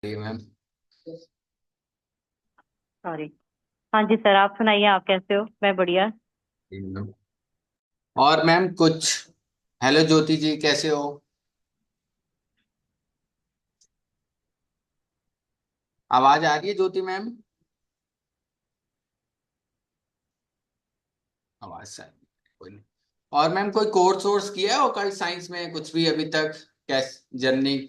जी ma'am. Sorry. हाँ जी sir, आप सुनाइए, आप कैसे हो? मैं बढ़िया। जी मैम। और मैम कुछ। हेलो ज्योति जी, कैसे हो? आवाज आ रही है ज्योति मैम? आवाज सर। कोई नहीं। और मैम कोई कोर्स वोर्स किया है ओकल्ट साइंस में कुछ भी अभी तक? कैस जर्नी?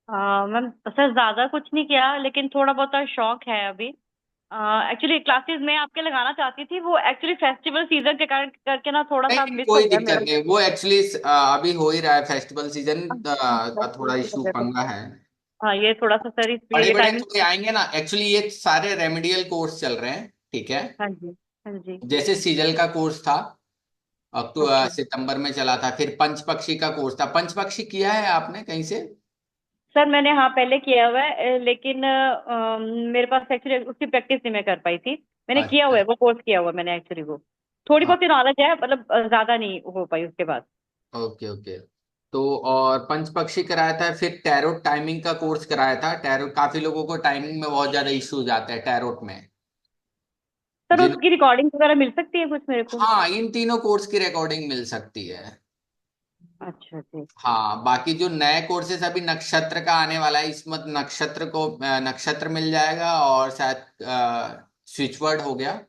मैम सर ज्यादा कुछ नहीं किया, लेकिन थोड़ा बहुत शौक है अभी। एक्चुअली क्लासेस मैं आपके लगाना चाहती थी, वो एक्चुअली फेस्टिवल सीजन के कारण करके ना थोड़ा नहीं सा नहीं, मिस हो कोई गया दिक्कत मेरा। नहीं, वो एक्चुअली अभी हो ही रहा है फेस्टिवल सीजन का थोड़ा इशू पंगा है। हाँ, ये थोड़ा सा सर इसलिए बड़े ये बड़े टाइमिंग। थोड़े आएंगे ना, एक्चुअली ये सारे रेमेडियल कोर्स चल रहे हैं। ठीक है। हाँ जी। हाँ जी। जैसे सीजल का कोर्स था, ओके। सितंबर में चला था। फिर पंचपक्षी का कोर्स था। पंचपक्षी किया है आपने कहीं से? सर मैंने हाँ पहले किया हुआ है, लेकिन मेरे पास एक्चुअली उसकी प्रैक्टिस नहीं मैं कर पाई थी। मैंने किया हुआ अच्छा। है, वो कोर्स किया हुआ है मैंने एक्चुअली वो। थोड़ी हाँ। बहुत ही नॉलेज है, मतलब ज्यादा नहीं हो पाई उसके बाद। Okay okay. तो और पंचपक्षी कराया था, फिर टैरोट टाइमिंग का कोर्स कराया था। टैरोट काफी लोगों को टाइमिंग में बहुत ज्यादा इश्यूज आते हैं टैरोट में। सर जिन उसकी रिकॉर्डिंग वगैरह मिल सकती है कुछ मेरे को? हाँ, इन तीनों कोर्स की रिकॉर्डिंग मिल सकती है। अच्छा जी। हाँ, बाकी जो नए कोर्सेज अभी नक्षत्र का आने वाला है, इसमें नक्षत्र को नक्षत्र मिल जाएगा, और शायद स्विच वर्ड हो गया।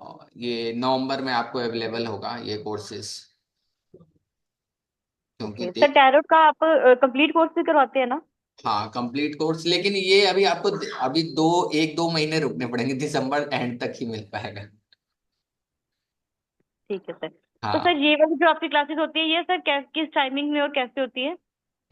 और ये नवंबर में आपको अवेलेबल होगा ये कोर्सेज। क्योंकि ओके सर, टैरोट का आप कंप्लीट कोर्स भी करवाते हैं ना? हाँ, कंप्लीट कोर्स, लेकिन ये अभी आपको अभी एक दो महीने रुकने पड़ेंगे, दिसंबर एंड तक ही मिल पाएगा। ठीक है सर। तो सर हाँ। ये वाली जो आपकी क्लासेस होती है, ये सर किस टाइमिंग में और कैसे होती है?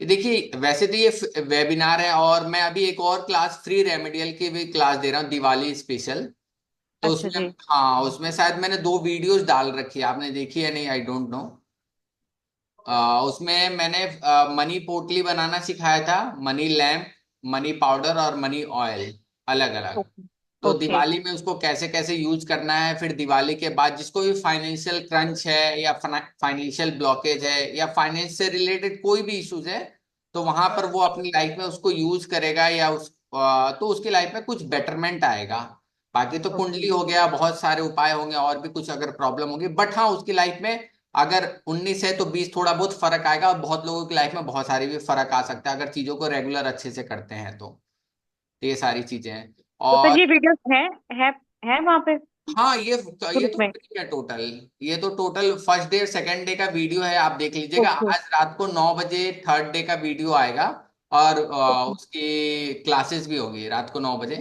ये देखिए, वैसे तो ये वेबिनार है, और मैं अभी एक और क्लास फ्री रेमेडियल की भी क्लास दे रहा हूँ, दिवाली स्पेशल। तो अच्छा उसमें, जी। हाँ, उसमें शायद मैंने दो वीडियोस डाल रखी है, आपने देखी है नहीं, आई डोंट नो। उसमें मैंने मनी पोटली बनाना सिखाया था, मनी लैम्प, मनी पाउडर और मनी ऑयल, अलग अलग। ओके। तो ओके। दिवाली में उसको कैसे कैसे यूज करना है, फिर दिवाली के बाद जिसको भी फाइनेंशियल क्रंच है, या फाइनेंशियल ब्लॉकेज है, या फाइनेंस से रिलेटेड कोई भी इश्यूज है, तो वहां पर वो अपनी लाइफ में उसको यूज करेगा, या तो उसकी लाइफ में कुछ बेटरमेंट आएगा। बाकी तो ओके। कुंडली हो गया, बहुत सारे उपाय होंगे, और भी कुछ अगर प्रॉब्लम होगी, बट हाँ, उसकी लाइफ में अगर 19 है तो 20 थोड़ा बहुत फर्क आएगा, और बहुत लोगों की लाइफ में बहुत सारी भी फर्क आ सकता है अगर चीजों को रेगुलर अच्छे से करते हैं तो ये सारी चीजें हैं। तो सर और ये वीडियोस है है वहाँ पे हाँ, ये ग्रुप तो में? फ्री है टोटल। ये तो टोटल फर्स्ट डे और सेकंड डे का वीडियो है, आप देख लीजिएगा। ओके। आज रात को 9 बजे थर्ड डे का वीडियो आएगा। और ओके। उसकी क्लासेस भी होगी रात को 9 बजे।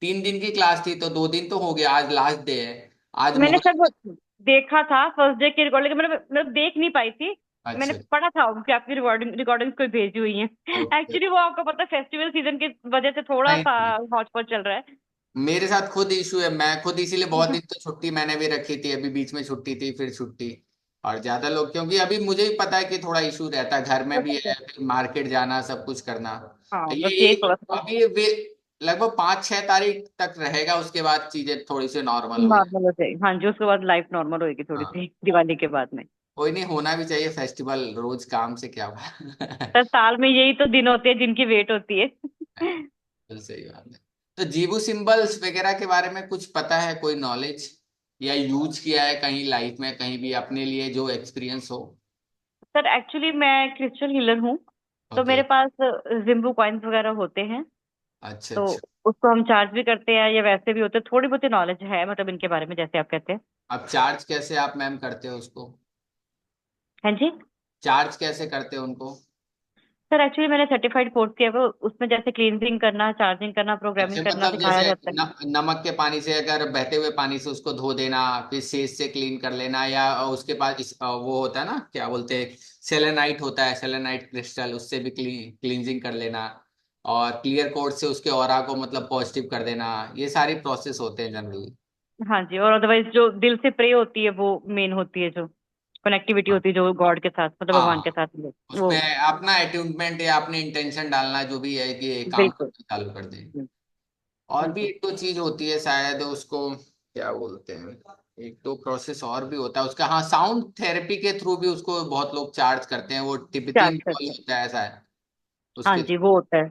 3 दिन की क्लास थी, तो 2 दिन तो हो गया, आज लास्ट डे है। आज मैंने सर वो मुहूर्त। देखा था फर्स्ट डे की रिकॉर्डिंग, मैंने देख नहीं पाई थी। मैंने अच्छा। पढ़ा था कि आपकी रिकॉर्डिंग कोई भेजी हुई है। ओके। एक्चुअली वो आपको पता है फेस्टिवल सीजन की वजह से थोड़ा सा नहीं, हॉट पॉट चल रहा है। मेरे साथ खुद इशू है, मैं खुद इसीलिए बहुत दिन तो छुट्टी मैंने भी रखी थी, अभी बीच में छुट्टी थी, फिर छुट्टी। और ज्यादा लोग, क्योंकि अभी मुझे भी पता है कि थोड़ा इशू रहता है, घर में भी है, फिर मार्केट जाना, सब कुछ करना। हाँ बस ये यही थोड़ा सा अभी वे लगभग 5-6 तारीख तक रहेगा, उसके बाद चीजें थोड़ी सी नॉर्मल हो जाए। नॉर्मल हो जाएगी। हाँ जी, उसके बाद लाइफ नॉर्मल होएगी थोड़ी हाँ, सी दिवाली के बाद में। कोई नहीं, होना भी चाहिए फेस्टिवल, रोज काम से क्या हुआ। सर साल में यही तो दिन होते हैं जिनकी वेट होती है। बिल्कुल सही बात है। तो जीवो सिंबल्स वगैरह के बारे में कुछ पता है, कोई नॉलेज, या यूज किया है कहीं लाइफ में, कहीं भी अपने लिए जो एक्सपीरियंस हो? सर एक्चुअली मैं क्रिस्टल हीलर हूँ। तो ओके। मेरे पास जिम्बू कॉइन्स वगैरह होते हैं। अच्छा तो अच्छा। उसको हम चार्ज भी करते हैं या वैसे भी होते हैं, थोड़ी बहुत नॉलेज है मतलब इनके बारे में, जैसे आप कहते हैं। अब चार्ज कैसे आप मैम करते हो उसको? हाँ जी। चार्ज कैसे करते हो उनको? सर एक्चुअली मैंने सर्टिफाइड कोर्स किया हुआ है, उसमें जैसे क्लींजिंग करना, चार्जिंग करना, अच्छा, प्रोग्रामिंग करना मतलब सिखाया जैसे जाता है। नमक के पानी से, अगर बहते हुए पानी से उसको धो देना, फिर सेज से क्लीन कर लेना, या उसके बाद वो होता है ना, क्या बोलते हैं, सेलेनाइट होता है, सेलेनाइट क्रिस्टल, उससे भी क्लींजिंग कर लेना, और क्लियर कोट से उसके ऑरा को मतलब पॉजिटिव कर देना, ये सारी प्रोसेस होते हैं जनरली। हाँ जी, और अदरवाइज जो दिल से प्रे होती है वो मेन होती है, जो कनेक्टिविटी हाँ होती है जो गॉड के साथ, मतलब भगवान के हाँ, साथ वो। उसमें अपना अट्यूनमेंट या अपने इंटेंशन डालना जो भी है कि ये काम बिल्कुल। करना चालू कर दें। हाँ और भी जी। एक दो चीज होती है शायद, उसको क्या बोलते हैं, एक दो प्रोसेस और भी होता है उसका, हाँ, साउंड थेरेपी के थ्रू भी उसको बहुत लोग चार्ज करते हैं, वो तिब्बतियन चार्ज कॉल करते हैं। होता है ऐसा है। हाँ उसके। जी वो होता है।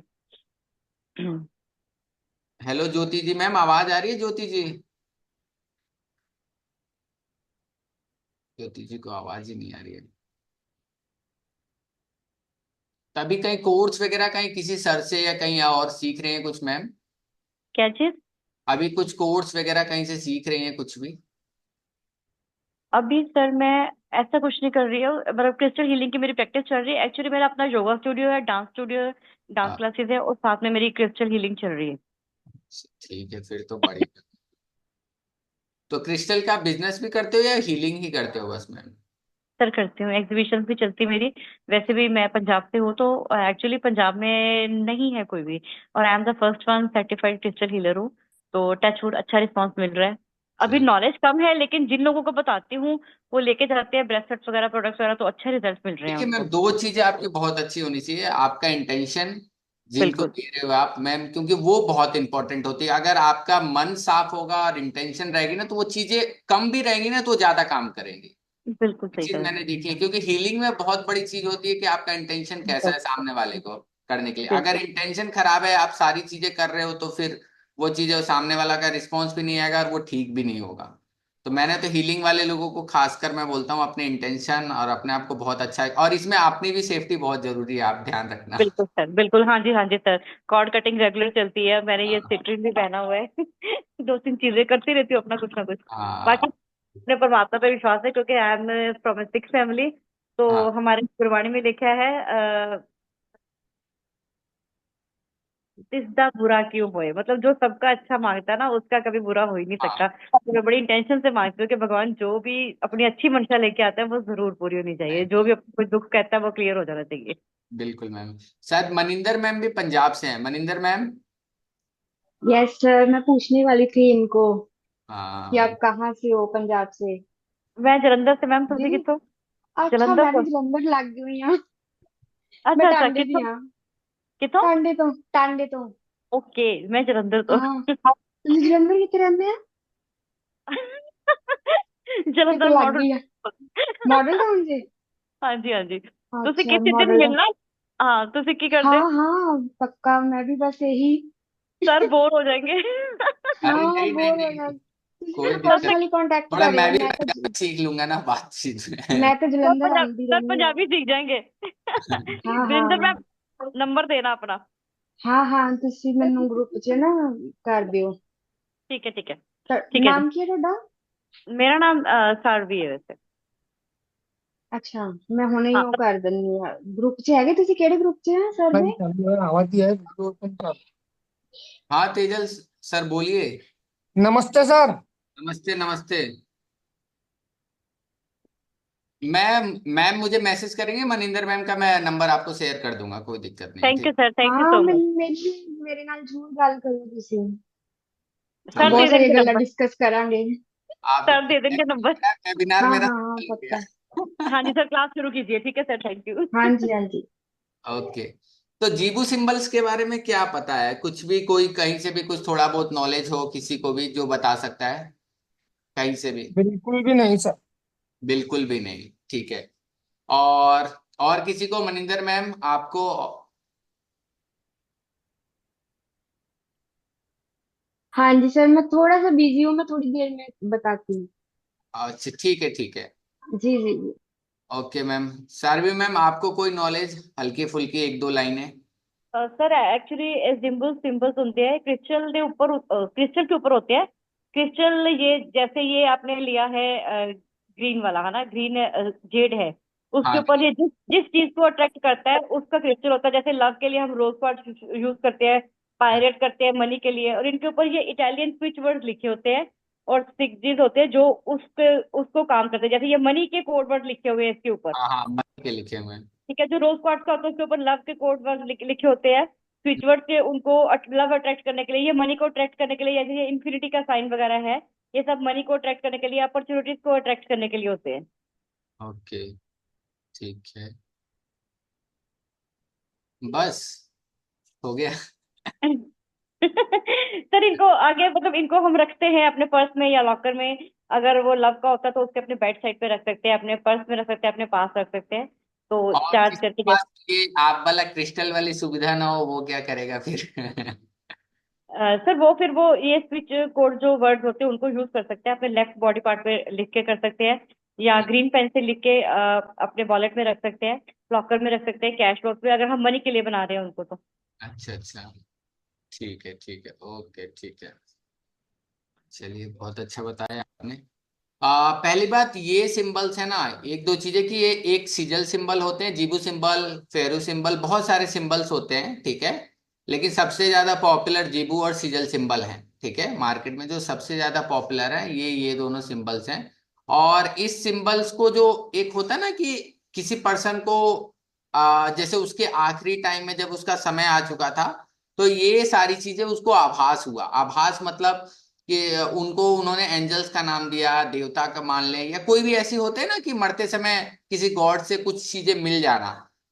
हेलो ज्योति जी मैम, आवाज आ रही है ज्योति जी? ज्योति जी को आवाज ही नहीं आ रही है। तभी कहीं कोर्स वगैरह कहीं किसी सर से या कहीं और सीख रहे हैं कुछ मैम? क्या चीज? अभी कुछ कोर्स वगैरह कहीं से सीख रहे हैं कुछ भी? अभी सर मैं ऐसा कुछ नहीं कर रही हूँ, मतलब क्रिस्टल हीलिंग की मेरी प्रैक्टिस चल रही है। एक्चुअली मेरा अपना योगा स्टूडियो है, डांस स्टूडियो है, डांस हाँ, क्लासेस है, और साथ में मेरी क्रिस्टल हीलिंग चल रही है। ठीक है फिर तो बढ़िया। तो क्रिस्टल का बिजनेस भी करते हो या हीलिंग ही करते हो बस मैम? सर करती हूँ, एग्जीबिशन भी चलती है मेरी। वैसे भी मैं पंजाब से हूँ, तो एक्चुअली पंजाब में नहीं है कोई भी, और I am the first one certified crystal healer हूँ। तो टच वुड अच्छा रिस्पांस मिल रहा है। अभी ठीक। नॉलेज कम है, लेकिन जिन लोगों को बताती हूँ वो लेके जाते हैं ब्रेसलेट्स वगैरह, प्रोडक्ट्स वगैरह, तो अच्छे रिजल्ट मिल रहे हैं देखिए मैम, उनको। दो चीजें आपकी बहुत अच्छी होनी चाहिए। आपका इंटेंशन, जिनको बिल्कुल दे रहे हो आप मैम, क्योंकि वो बहुत इंपॉर्टेंट होती है। अगर आपका मन साफ होगा और इंटेंशन रहेगी ना, तो वो चीजें कम भी रहेंगी ना तो ज्यादा काम करेंगी। बिल्कुल ये सही चीज कहा। मैंने देखी है, क्योंकि हीलिंग में बहुत बड़ी चीज होती है कि आपका इंटेंशन कैसा है बिल्कुल सामने वाले को करने के लिए। अगर बिल्कुल इंटेंशन खराब है, आप सारी चीजें कर रहे हो, तो फिर वो चीजें सामने वाला का रिस्पॉन्स भी नहीं आएगा और वो ठीक भी नहीं होगा। तो मैंने तो हीलिंग वाले लोगों को खासकर मैं बोलता हूँ, अपने इंटेंशन और अपने आप को बहुत अच्छा है, और इसमें अपनी भी सेफ्टी बहुत जरूरी है, आप ध्यान रखना। बिल्कुल सर, बिल्कुल। हाँ जी सर। कॉर्ड कटिंग रेगुलर चलती है, मैंने ये हाँ। सिट्रिन भी पहना हुआ है। दो तीन चीजें करती रहती हूँ अपना कुछ ना कुछ। बाकी हाँ। अपने परमात्मा पे विश्वास है, क्योंकि I am from A six family. तो हाँ। हमारे गुरबाणी में लिखा है, तिसदा बुरा क्यों होए, मतलब जो सबका अच्छा मांगता है ना, उसका कभी बुरा हो ही नहीं हाँ। सकता। तो मैं बड़ी इंटेंशन से मांगती हूँ कि भगवान जो भी अपनी अच्छी मंशा लेके आता है वो जरूर पूरी होनी चाहिए, नहीं, जो भी अपना कोई दुख कहता है वो क्लियर हो जाना चाहिए। बिल्कुल मैम। शायद मनिंदर मैम भी पंजाब से हैं, मनिंदर मैम। यस सर, मैं पूछने वाली थी इनको कि हाँ। आप कहाँ से हो पंजाब से। मैं जलंधर से मैम, तुसी जी। कितों? अच्छा, जलंधर मैं भी तो। जलंधर लग गई हूँ। मैं अच्छा अच्छा, टांडे दी कितों? हाँ। कितों? टांडे तो। ओके, मैं जलंधर तो। हाँ, तुम जलंधर कितने रहंदे आ? फिर तो जलंधर लग मॉडल। गई है। मॉडल टाउन से। हाँ जी हाँ जी। तुसी अच्छा, किसी दिन मॉडल टाउन। मिलना। हाँ, तुसी की करदे? हाँ हाँ, पक्का, मैं भी बस यही। सर बोर हो जाएंगे। अरे हाँ, नहीं नहीं बोर हो नहीं, गया। तुझे कोई मेरा दिक्कत पर्सनली कांटेक्ट थोड़ा करियो, मैं भी सीख लूंगा ना बातचीत में। मैं तो सर जलंधर पंजाब, आंदी सर रहनी पंजाबी हूँ। सीख जाएंगे। हाँ विंदर हाँ मैम, नंबर देना अपना। हाँ हाँ, तुसी मैनू ग्रुप च ना कर दियो। ठीक है। ठीक है जी। नाम की है ਤੁਹਾਡਾ? मेरा नाम सारवी है वैसे। ਅੱਛਾ, ਮੈਂ ਹੁਣੇ ਹੀ हाँ ਉਹ ਕਰ ਦਿੰਨੀ ਆ। ਗਰੁੱਪ 'ਚ ਹੈਗੇ ਤੁਸੀਂ? ਕਿਹੜੇ ਗਰੁੱਪ 'ਚ ਹੈ ਸਰ ਦੇ? आवाज है वीडियो ओपन कर। हाँ तेजल सर बोलिए। नमस्ते सर। नमस्ते नमस्ते। मैम मैम मुझे मैसेज करेंगे, मनिंदर मैम का मैं नंबर आपको शेयर कर दूंगा, कोई दिक्कत नहीं है, थैंक यू ठीक। सर, थैंक यू ਹਾਂ, सो मच। ਮੇਰੇ ਨਾਲ ਜ਼ਰੂਰ ਗੱਲ ਕਰਿਓ ਤੁਸੀਂ। ਆਪਾਂ सर ठीक है। दे ਬਹੁਤ ਸਾਰੀਆਂ देंगे ਗੱਲਾਂ नंबर। ਡਿਸਕस करांगे। आप सर दे देंगे नंबर। वेबिनार हाँ मेरा हाँ हाँ, चालू हो पक्का। गया। हाँ जी सर, क्लास शुरू कीजिए। ठीक है सर, थैंक यू। हाँ जी हाँ जी। ओके। तो जीबू सिंबल्स के बारे में क्या पता है? कुछ भी, कोई कहीं से भी कुछ थोड़ा बहुत नॉलेज हो किसी को भी जो बता सकता है, कहीं से भी? बिल्कुल भी नहीं सर। बिल्कुल भी नहीं, ठीक है। और और किसी को, मनिंदर मैम आपको? हाँ जी सर, मैं थोड़ा सा बिजी हूँ, मैं थोड़ी देर में बताती हूँ। अच्छा ठीक है ठीक है। जी जी जी। Okay ma'am. सारवी मैम आपको कोई नॉलेज हल्की फुल्की एक दो लाइनें? सर एक्चुअली सिंबल्स सिंबल्स होते हैं क्रिस्टल के ऊपर, क्रिस्टल के ऊपर होते हैं। क्रिस्टल ये जैसे ये आपने लिया है ग्रीन वाला है ना, ग्रीन जेड है। उसके हाँ। ऊपर ये जिस जिस चीज को अट्रैक्ट करता है उसका क्रिस्टल होता है। जैसे लव के लिए हम रोज क्वार्ट्ज यूज करते हैं, पायरेट करते हैं मनी के लिए, और इनके ऊपर ये इटालियन स्विच वर्ड लिखे होते हैं, और सिक्स होते हैं जो उसके उसको काम करते हैं। जैसे ये मनी के कोड वर्ड लिखे हुए हैं इसके ऊपर। हाँ हाँ, मत के लिखे हुए हैं। ठीक है, जो रोज क्वार्ट्ज का होता है उसके ऊपर लव के कोड वर्ड लिखे होते हैं। स्विच वर्ड से उनको लव अट्रैक्ट करने के लिए, ये मनी को अट्रैक्ट करने के लिए, जैसे ये इन्फिनिटी का साइन वगैरह है, ये सब मनी को अट्रैक्ट करने के लिए, अपॉर्चुनिटीज को अट्रैक्ट करने के लिए होते हैं। ओके, ठीक है, बस हो गया। सर इनको आगे, मतलब इनको हम रखते हैं अपने पर्स में या लॉकर में। अगर वो लव का होता है तो उसके अपने बेड साइड पे रख सकते हैं, अपने पर्स में रख सकते हैं, अपने पास रख सकते हैं। तो और चार्ज किसी के करके पास जैसे ये आप वाला क्रिस्टल वाली सुविधा ना हो, वो क्या करेगा फिर? सर वो ये स्विच कोड जो वर्ड्स होते हैं उनको यूज कर सकते हैं, अपने लेफ्ट बॉडी पार्ट पे लिख के कर सकते हैं, या ग्रीन पेन से लिख के अपने वॉलेट में रख सकते हैं, लॉकर में रख सकते हैं, कैश बॉक्स में, अगर हम मनी के लिए बना रहे हैं उनको तो। अच्छा अच्छा, ठीक है, ओके, ठीक है। चलिए, बहुत अच्छा बताया आपने। पहली बात, ये सिंबल्स है ना, एक दो चीजें कि ये एक सिजल सिंबल होते हैं, जीबू सिंबल, फेरू सिंबल, बहुत सारे सिंबल्स होते हैं, ठीक है। लेकिन सबसे ज्यादा पॉपुलर जीबू और सिजल सिंबल हैं, ठीक है। मार्केट में जो सबसे ज्यादा पॉपुलर है ये दोनों सिंबल्स हैं। और इस सिंबल्स को जो एक होता है ना कि किसी पर्सन को जैसे उसके आखिरी टाइम में जब उसका समय आ चुका था, तो ये सारी चीजें उसको आभास हुआ। आभास मतलब कि उनको उन्होंने एंजल्स का नाम दिया, देवता का मान लें, या कोई भी ऐसे होते हैं ना कि मरते समय किसी गॉड से कुछ चीजें मिल जाना।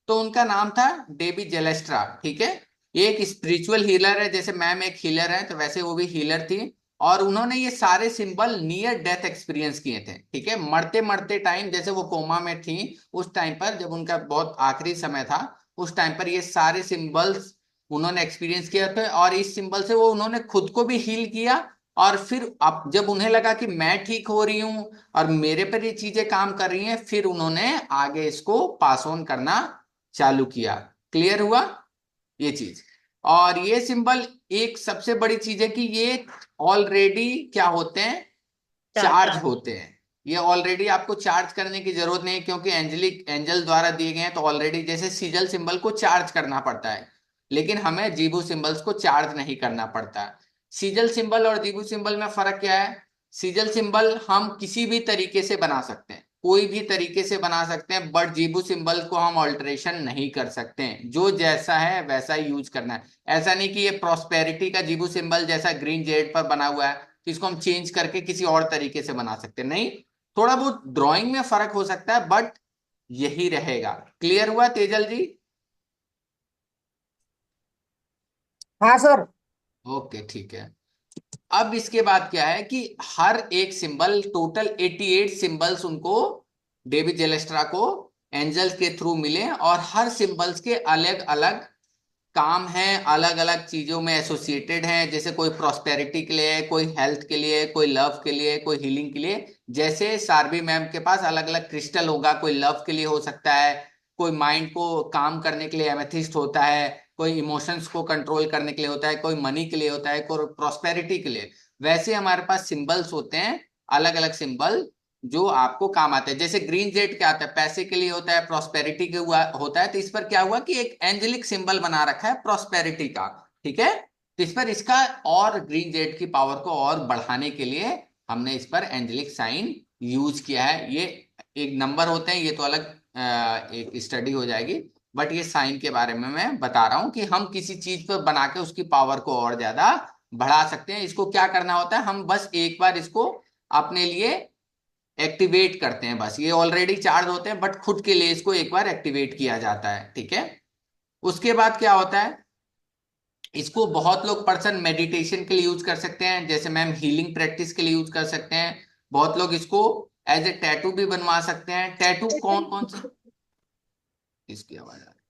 तो उनका नाम था डेबी जेलेस्ट्रा, ठीक है। ये एक स्पिरिचुअल हीलर है, जैसे मैम एक हीलर है तो वैसे वो भी हीलर थी। और उन्होंने ये सारे सिंबल नियर डेथ एक्सपीरियंस किए थे, ठीक है। मरते मरते टाइम, जैसे वो कोमा में थी, उस टाइम पर जब उनका बहुत आखिरी समय था, उस टाइम पर ये सारे सिंबल्स उन्होंने एक्सपीरियंस किया था। और इस सिंबल से वो उन्होंने खुद को भी हील किया। और फिर अब जब उन्हें लगा कि मैं ठीक हो रही हूं और मेरे पर ये चीजें काम कर रही हैं, फिर उन्होंने आगे इसको पास ऑन करना चालू किया। क्लियर हुआ ये चीज? और ये सिंबल, एक सबसे बड़ी चीज है कि ये ऑलरेडी क्या होते हैं, चार्ज चार्ज। होते हैं। ये ऑलरेडी आपको चार्ज करने की जरूरत नहीं है, क्योंकि एंजलिक एंजल द्वारा दिए गए हैं, तो ऑलरेडी जैसे सीजल सिंबल को चार्ज करना पड़ता है, लेकिन हमें जीबू सिंबल्स को चार्ज नहीं करना पड़ता। सीजल सिंबल और जीबू सिंबल में फर्क क्या है? सीजल सिंबल हम किसी भी तरीके से बना सकते हैं, कोई भी तरीके से बना सकते हैं, बट जीबू सिंबल को हम ऑल्टरेशन नहीं कर सकते हैं। जो जैसा है वैसा ही यूज करना है। ऐसा नहीं कि ये प्रॉस्पेरिटी का जीबू सिंबल जैसा ग्रीन जेड पर बना हुआ है कि इसको हम चेंज करके किसी और तरीके से बना सकते हैं, नहीं। थोड़ा बहुत ड्राइंग में फर्क हो सकता है, बट यही रहेगा। क्लियर हुआ तेजल जी? हाँ सर। ओके, ठीक है। अब इसके बाद क्या है कि हर एक सिंबल, टोटल 88 सिंबल्स उनको, डेविड जेलेस्ट्रा को, एंजल्स के थ्रू मिले। और हर सिंबल्स के अलग अलग काम हैं, अलग अलग चीजों में एसोसिएटेड हैं। जैसे कोई प्रॉस्पेरिटी के लिए, कोई हेल्थ के लिए, कोई लव के लिए, कोई हीलिंग के लिए। जैसे सारबी मैम के पास अलग अलग क्रिस्टल होगा, कोई लव के लिए हो सकता है, कोई माइंड को काम करने के लिए एमेथिस्ट होता है, कोई इमोशंस को कंट्रोल करने के लिए होता है, कोई मनी के लिए होता है, कोई प्रॉस्पेरिटी के लिए। वैसे हमारे पास सिंबल्स होते हैं, अलग अलग सिंबल, जो आपको काम आते हैं। जैसे ग्रीन जेड क्या आता है, पैसे के लिए होता है, प्रॉस्पेरिटी के हुआ होता है। तो इस पर क्या हुआ कि एक एंजेलिक सिंबल बना रखा है प्रॉस्पेरिटी का, ठीक है। तो इस पर इसका और ग्रीन जेड की पावर को और बढ़ाने के लिए हमने इस पर एंजेलिक साइन यूज किया है। ये एक नंबर होते हैं, ये तो अलग एक स्टडी हो जाएगी। बट ये साइन के बारे में मैं बता रहा हूं कि हम किसी चीज पर बना के उसकी पावर को और ज्यादा बढ़ा सकते हैं। इसको क्या करना होता है, हम बस एक बार इसको अपने लिए एक्टिवेट करते हैं, बस। ये ऑलरेडी चार्ज होते हैं, बट खुद के लिए इसको एक बार एक्टिवेट किया जाता है, ठीक है। उसके बाद क्या होता है, इसको बहुत लोग पर्सन मेडिटेशन के लिए यूज कर सकते हैं, जैसे मैम हीलिंग प्रैक्टिस के लिए यूज कर सकते हैं। बहुत लोग इसको एज ए टैटू भी बनवा सकते हैं। टैटू कौन कौन सा, इसकी आवाज आ रही,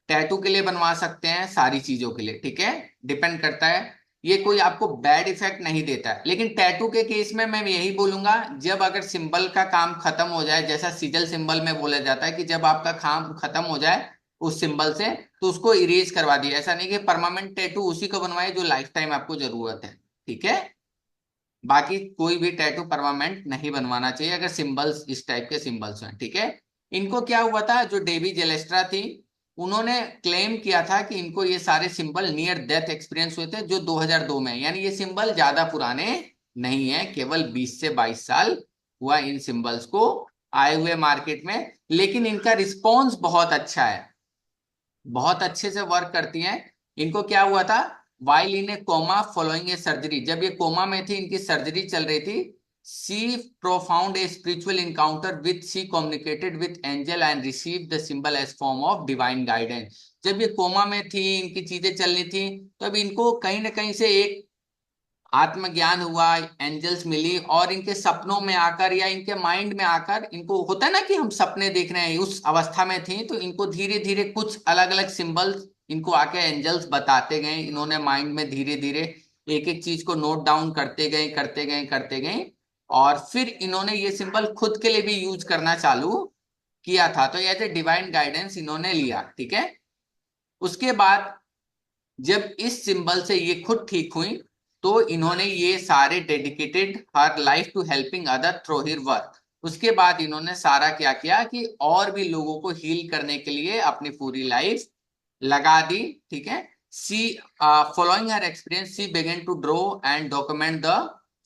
टैटू के लिए बनवा सकते हैं, सारी चीजों के लिए, ठीक है। डिपेंड करता है, ये कोई आपको बैड इफेक्ट नहीं देता है। लेकिन टैटू के केस में मैं यही बोलूंगा, जब अगर सिंबल का काम खत्म हो जाए, जैसा सिजल सिंबल में बोला जाता है कि जब आपका काम खत्म हो जाए उस सिंबल से, तो उसको इरेज करवा दिया। ऐसा नहीं कि परमानेंट टैटू उसी को बनवाए जो लाइफ टाइम आपको जरूरत है, ठीक है। बाकी कोई भी टैटू परमानेंट नहीं बनवाना चाहिए, अगर सिंबल्स इस टाइप के सिंबल्स हैं, ठीक है। इनको क्या हुआ था, जो डेवी जेलेस्ट्रा थी, उन्होंने क्लेम किया था कि इनको ये सारे सिंबल नियर डेथ एक्सपीरियंस हुए थे, जो 2002 में। यानी ये सिंबल ज्यादा पुराने नहीं है, केवल 20 से 22 साल हुआ इन सिंबल्स को आए हुए मार्केट में। लेकिन इनका रिस्पॉन्स बहुत अच्छा है, बहुत अच्छे से वर्क करती हैं। इनको क्या हुआ था, while in a coma following a surgery, जब ये कोमा में थी, इनकी सर्जरी चल रही थी, she profound a spiritual encounter with she communicated with angel and receive the symbol as form of divine guidance. जब ये कोमा में थी, इनकी चीजें चल रही थी, तो अब इनको कहीं ना कहीं से एक आत्मज्ञान हुआ, एंजल्स मिली और इनके सपनों में आकर या इनके माइंड में आकर, इनको होता है ना कि हम सपने देख रहे हैं, उस अवस्था में थी तो इनको धीरे धीरे कुछ अलग अलग सिंबल्स इनको आके एंजल्स बताते गए। इन्होंने माइंड में धीरे धीरे एक एक चीज को नोट डाउन करते गए करते गए करते गए, और फिर इन्होंने ये सिंबल खुद के लिए भी यूज करना चालू किया था। तो एज ए डिवाइन गाइडेंस इन्होंने लिया, ठीक है। उसके बाद जब इस सिंबल से ये खुद ठीक हुई तो इन्होंने ये सारे dedicated her life to helping other through her work. उसके बाद इन्होंने सारा क्या किया कि और भी लोगों को हील करने के लिए अपनी पूरी लाइफ लगा दी, ठीक है। She following her experience she began to draw and document the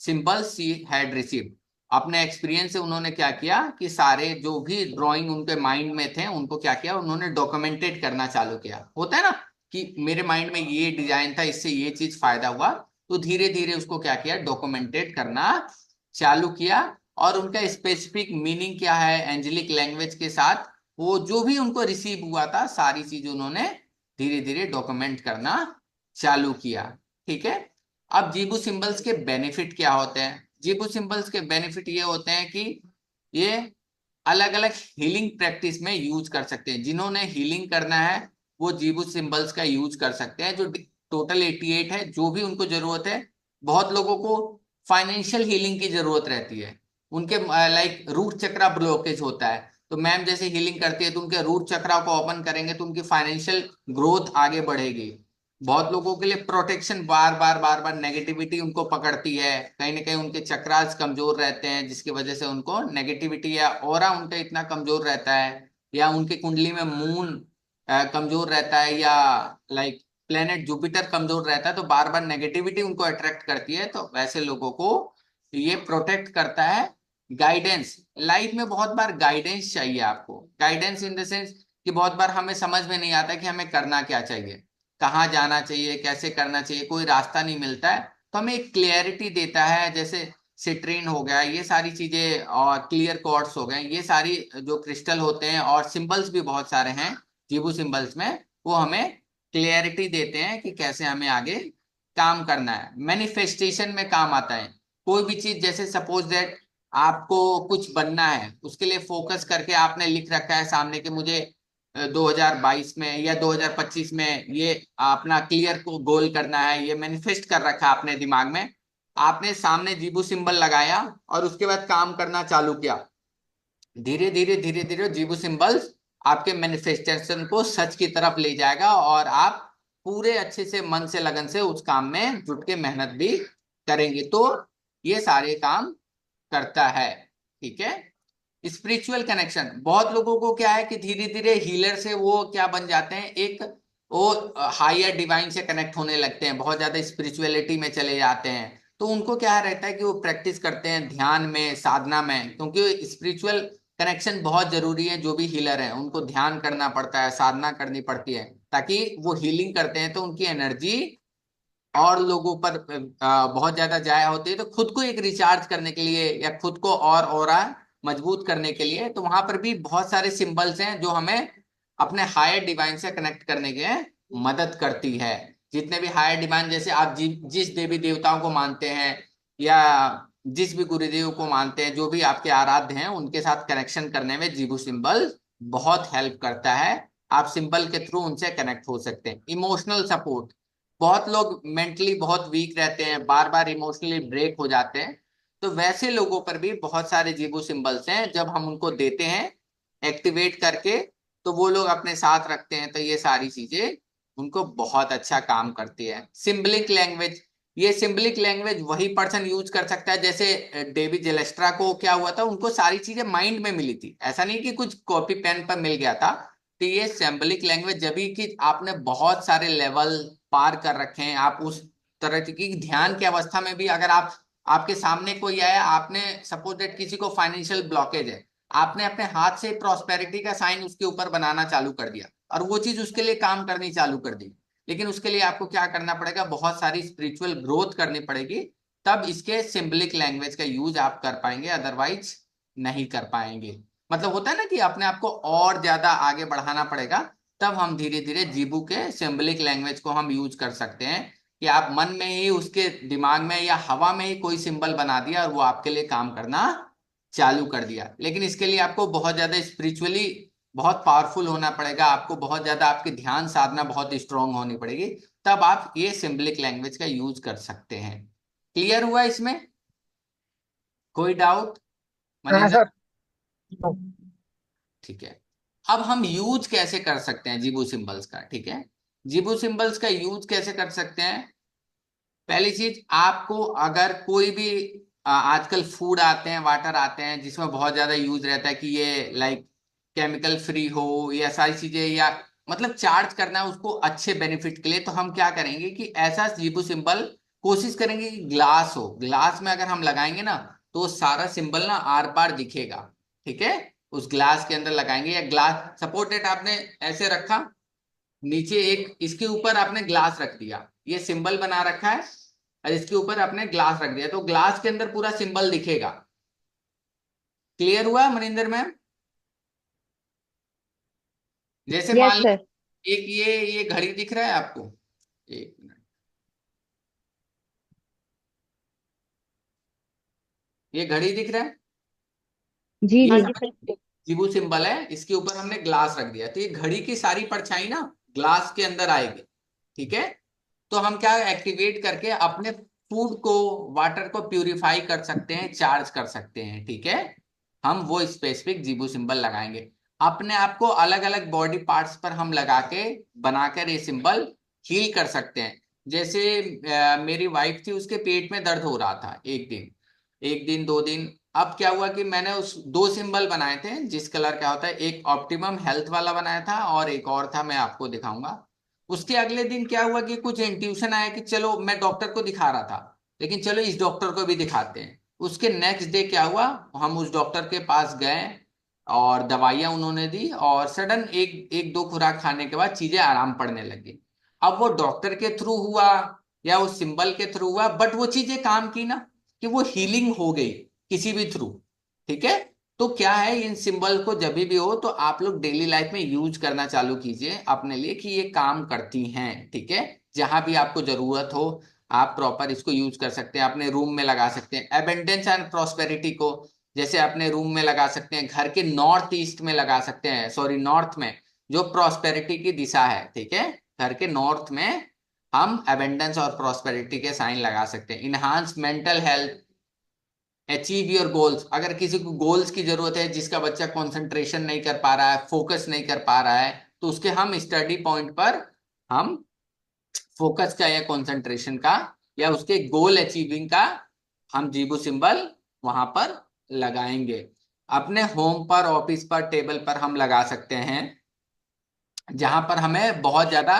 symbol she had received. अपने एक्सपीरियंस से उन्होंने क्या किया कि सारे जो भी ड्राइंग उनके माइंड में थे उनको क्या किया, उन्होंने डॉक्यूमेंटेड करना चालू किया। होता है ना कि मेरे माइंड में ये डिजाइन था, इससे ये चीज फायदा हुआ, तो धीरे धीरे उसको क्या किया, डॉक्यूमेंटेड करना चालू किया। और उनका स्पेसिफिक मीनिंग क्या है एंजेलिक लैंग्वेज के साथ, वो जो भी उनको रिसीव हुआ था सारी चीज उन्होंने धीरे धीरे डॉक्यूमेंट करना चालू किया, ठीक है। अब जीबू सिंबल्स के बेनिफिट क्या होते हैं? जीबू सिंबल्स के बेनिफिट ये होते हैं कि ये अलग अलग हीलिंग प्रैक्टिस में यूज कर सकते हैं। जिन्होंने हीलिंग करना है वो जीबू सिंबल्स का यूज कर सकते हैं, जो टोटल 88 है, जो भी उनको जरूरत है। बहुत लोगों को फाइनेंशियल हीलिंग की जरूरत रहती है, उनके लाइक रूट चक्रा ब्लॉकेज होता है, तो मैम जैसे हीलिंग करती है तो उनके रूट चक्रा को ओपन करेंगे तो उनकी फाइनेंशियल ग्रोथ आगे बढ़ेगी। बहुत लोगों के लिए प्रोटेक्शन, बार बार बार बार नेगेटिविटी उनको पकड़ती है, कहीं ना कहीं उनके चक्रास कमजोर रहते हैं जिसकी वजह से उनको नेगेटिविटी या ऑरा उनका इतना कमजोर रहता है, या उनकी कुंडली में मून कमजोर रहता है, या लाइक प्लेनेट जुपिटर कमजोर रहता है, तो बार बार नेगेटिविटी उनको अट्रैक्ट करती है। तो वैसे लोगों को ये प्रोटेक्ट करता है। गाइडेंस, लाइफ में बहुत बार गाइडेंस चाहिए आपको। गाइडेंस इन द सेंस कि बहुत बार हमें समझ में नहीं आता कि हमें करना क्या चाहिए, कहाँ जाना चाहिए, कैसे करना चाहिए, कोई रास्ता नहीं मिलता है, तो हमें एक क्लियरिटी देता है। जैसे सिट्रीन हो गया, ये सारी चीजें, और क्लियर क्वार्ट्स हो गए, ये सारी जो क्रिस्टल होते हैं, और सिंबल्स भी बहुत सारे हैं जीबू सिंबल्स में, वो हमें क्लियरिटी देते हैं कि कैसे हमें आगे काम करना है। मैनिफेस्टेशन में काम आता है कोई भी चीज। जैसे सपोज दैट आपको कुछ बनना है, उसके लिए फोकस करके आपने लिख रखा है सामने कि मुझे 2022 में या 2025 में ये अपना क्लियर को गोल करना है, ये मैनिफेस्ट कर रखा है आपने दिमाग में। आपने सामने जीबू सिंबल लगाया और उसके बाद काम करना चालू किया, धीरे धीरे धीरे धीरे जीबू सिंबल्स आपके मैनिफेस्टेशन को सच की तरफ ले जाएगा, और आप पूरे अच्छे से मन से लगन से उस काम में जुट के मेहनत भी करेंगे। तो ये सारे काम करता है, ठीक है। स्पिरिचुअल कनेक्शन, बहुत लोगों को क्या है कि धीरे धीरे हीलर से वो क्या बन जाते हैं, एक वो हायर डिवाइन से कनेक्ट होने लगते हैं, बहुत ज्यादा स्पिरिचुअलिटी में चले जाते हैं। तो उनको क्या रहता है कि वो प्रैक्टिस करते हैं ध्यान में, साधना में, क्योंकि स्पिरिचुअल कनेक्शन बहुत जरूरी है। जो भी हीलर है उनको ध्यान करना पड़ता है, साधना करनी पड़ती है, ताकि वो हीलिंग करते हैं तो उनकी एनर्जी और लोगों पर बहुत ज्यादा जाया होती है। तो खुद को एक रिचार्ज करने के लिए या खुद को और ऑरा मजबूत करने के लिए, तो वहां पर भी बहुत सारे सिंबल्स हैं जो हमें अपने हायर डिवाइन से कनेक्ट करने के मदद करती है। जितने भी हायर डिवाइन, जैसे आप जिस देवी देवताओं को मानते हैं या जिस भी गुरुदेव को मानते हैं, जो भी आपके आराध्य हैं, उनके साथ कनेक्शन करने में जीबू सिंबल बहुत हेल्प करता है। आप सिंबल के थ्रू उनसे कनेक्ट हो सकते हैं। इमोशनल सपोर्ट, बहुत लोग मेंटली बहुत वीक रहते हैं, बार बार इमोशनली ब्रेक हो जाते हैं, तो वैसे लोगों पर भी बहुत सारे जीबू सिंबल्स हैं। जब हम उनको देते हैं एक्टिवेट करके, तो वो लोग अपने साथ रखते हैं, तो ये सारी चीजें उनको बहुत अच्छा काम करती है। सिंबलिक लैंग्वेज, ये सिंबलिक लैंग्वेज वही पर्सन यूज कर सकता है। जैसे डेविड जेलेस्ट्रा को क्या हुआ था, उनको सारी चीजें माइंड में मिली थी, ऐसा नहीं कि कुछ कॉपी पेन पर मिल गया था। तो ये सिंबलिक लैंग्वेज जब भी कि आपने बहुत सारे लेवल पार कर रखे हैं, आप उस तरह की ध्यान की अवस्था में भी, अगर आप आपके सामने कोई आया, आपने सपोज दैट किसी को फाइनेंशियल ब्लॉकेज है, आपने अपने हाथ से प्रॉस्पेरिटी का साइन उसके ऊपर बनाना चालू कर दिया और वो चीज उसके लिए काम करनी चालू कर दी। लेकिन उसके लिए आपको क्या करना पड़ेगा, बहुत सारी स्पिरिचुअल ग्रोथ करनी पड़ेगी, तब इसके सिंबलिक लैंग्वेज का यूज आप कर पाएंगे, अदरवाइज नहीं कर पाएंगे। मतलब होता है ना कि अपने आप को और ज्यादा आगे बढ़ाना पड़ेगा, तब हम धीरे धीरे जीबू के सिंबलिक लैंग्वेज को हम यूज कर सकते हैं। कि आप मन में ही उसके दिमाग में या हवा में ही कोई सिंबल बना दिया और वो आपके लिए काम करना चालू कर दिया। लेकिन इसके लिए आपको बहुत ज्यादा स्पिरिचुअली बहुत पावरफुल होना पड़ेगा, आपको बहुत ज्यादा आपकी ध्यान साधना बहुत स्ट्रांग होनी पड़ेगी, तब आप ये सिंबलिक लैंग्वेज का यूज कर सकते हैं। क्लियर हुआ इसमें? कोई डाउट हाँ मनिंदर? सर। ठीक है। अब हम यूज कैसे कर सकते हैं जिबू सिंबल्स का? ठीक है, जिबू सिंबल्स का यूज कैसे कर सकते हैं? पहली चीज, आपको अगर कोई भी आजकल फूड आते हैं, वाटर आते हैं जिसमें बहुत ज्यादा यूज रहता है कि ये लाइक केमिकल फ्री हो या सारी चीजें, या मतलब चार्ज करना है उसको अच्छे बेनिफिट के लिए, तो हम क्या करेंगे कि ऐसा जिबू सिंबल कोशिश करेंगे कि ग्लास हो, ग्लास में अगर हम लगाएंगे ना तो सारा सिंबल ना आर पार दिखेगा। ठीक है, उस ग्लास के अंदर लगाएंगे, या ग्लास सपोर्टेड आपने ऐसे रखा, नीचे एक इसके ऊपर आपने ग्लास रख दिया, ये सिंबल बना रखा है और इसके ऊपर आपने ग्लास रख दिया, तो ग्लास के अंदर पूरा सिंबल दिखेगा। क्लियर हुआ मनिंदर मैम? जैसे मान यस ली सर। एक ये घड़ी दिख रहा है आपको, एक मिनट, ये घड़ी दिख रहा है, जी ये जी। हाँ जी सर। जिबू सिंबल है, इसके ऊपर हमने ग्लास रख दिया, तो ये घड़ी की सारी परछाई ना ग्लास के अंदर आएगी। ठीक है, तो हम क्या एक्टिवेट करके अपने फूड को, वाटर को प्यूरिफाई कर सकते हैं, चार्ज कर सकते हैं। ठीक है, हम वो स्पेसिफिक जिबू सिंबल लगाएंगे, अपने आप को अलग अलग बॉडी पार्ट्स पर हम लगा के बनाकर ये सिंबल हील कर सकते हैं। जैसे मेरी वाइफ थी, उसके पेट में दर्द हो रहा था एक दिन, एक दिन 2 दिन। अब क्या हुआ कि मैंने उस 2 सिंबल बनाए थे, जिस कलर का होता है, एक ऑप्टिमम हेल्थ वाला बनाया था और एक और था, मैं आपको दिखाऊंगा। उसके अगले दिन क्या हुआ कि कुछ इंट्यूशन आया कि चलो, मैं डॉक्टर को दिखा रहा था लेकिन चलो इस डॉक्टर को भी दिखाते हैं। उसके नेक्स्ट डे क्या हुआ, हम उस डॉक्टर के पास गए और दवाइयां उन्होंने दी, और सडन एक एक दो खुराक खाने के बाद चीजें आराम पड़ने लगी। अब वो डॉक्टर के थ्रू हुआ या उस सिंबल के थ्रू हुआ, बट वो चीजें काम की ना, कि वो हीलिंग हो गई किसी भी थ्रू। ठीक है, तो क्या है, इन सिंबल को जब भी हो तो आप लोग डेली लाइफ में यूज करना चालू कीजिए अपने लिए, कि ये काम करती हैं। ठीक है, जहां भी आपको जरूरत हो आप प्रॉपर इसको यूज कर सकते हैं, अपने रूम में लगा सकते हैं एबेंडेंस एंड प्रॉस्पेरिटी को। जैसे अपने रूम में लगा सकते हैं, घर के नॉर्थ ईस्ट में लगा सकते हैं, सॉरी नॉर्थ में, जो प्रॉस्पेरिटी की दिशा है। ठीक है, घर के नॉर्थ में हम एबेंडेंस और प्रॉस्पेरिटी के साइन लगा सकते हैं। Enhance mental health, achieve your goals, अगर किसी को गोल्स की जरूरत है, जिसका बच्चा कंसंट्रेशन नहीं कर पा रहा है, फोकस नहीं कर पा रहा है, तो उसके हम स्टडी पॉइंट पर हम फोकस का या कंसंट्रेशन का या उसके गोल अचीविंग का हम जीबू सिंबल वहां पर लगाएंगे। अपने होम पर, ऑफिस पर, टेबल पर हम लगा सकते हैं, जहां पर हमें बहुत ज्यादा,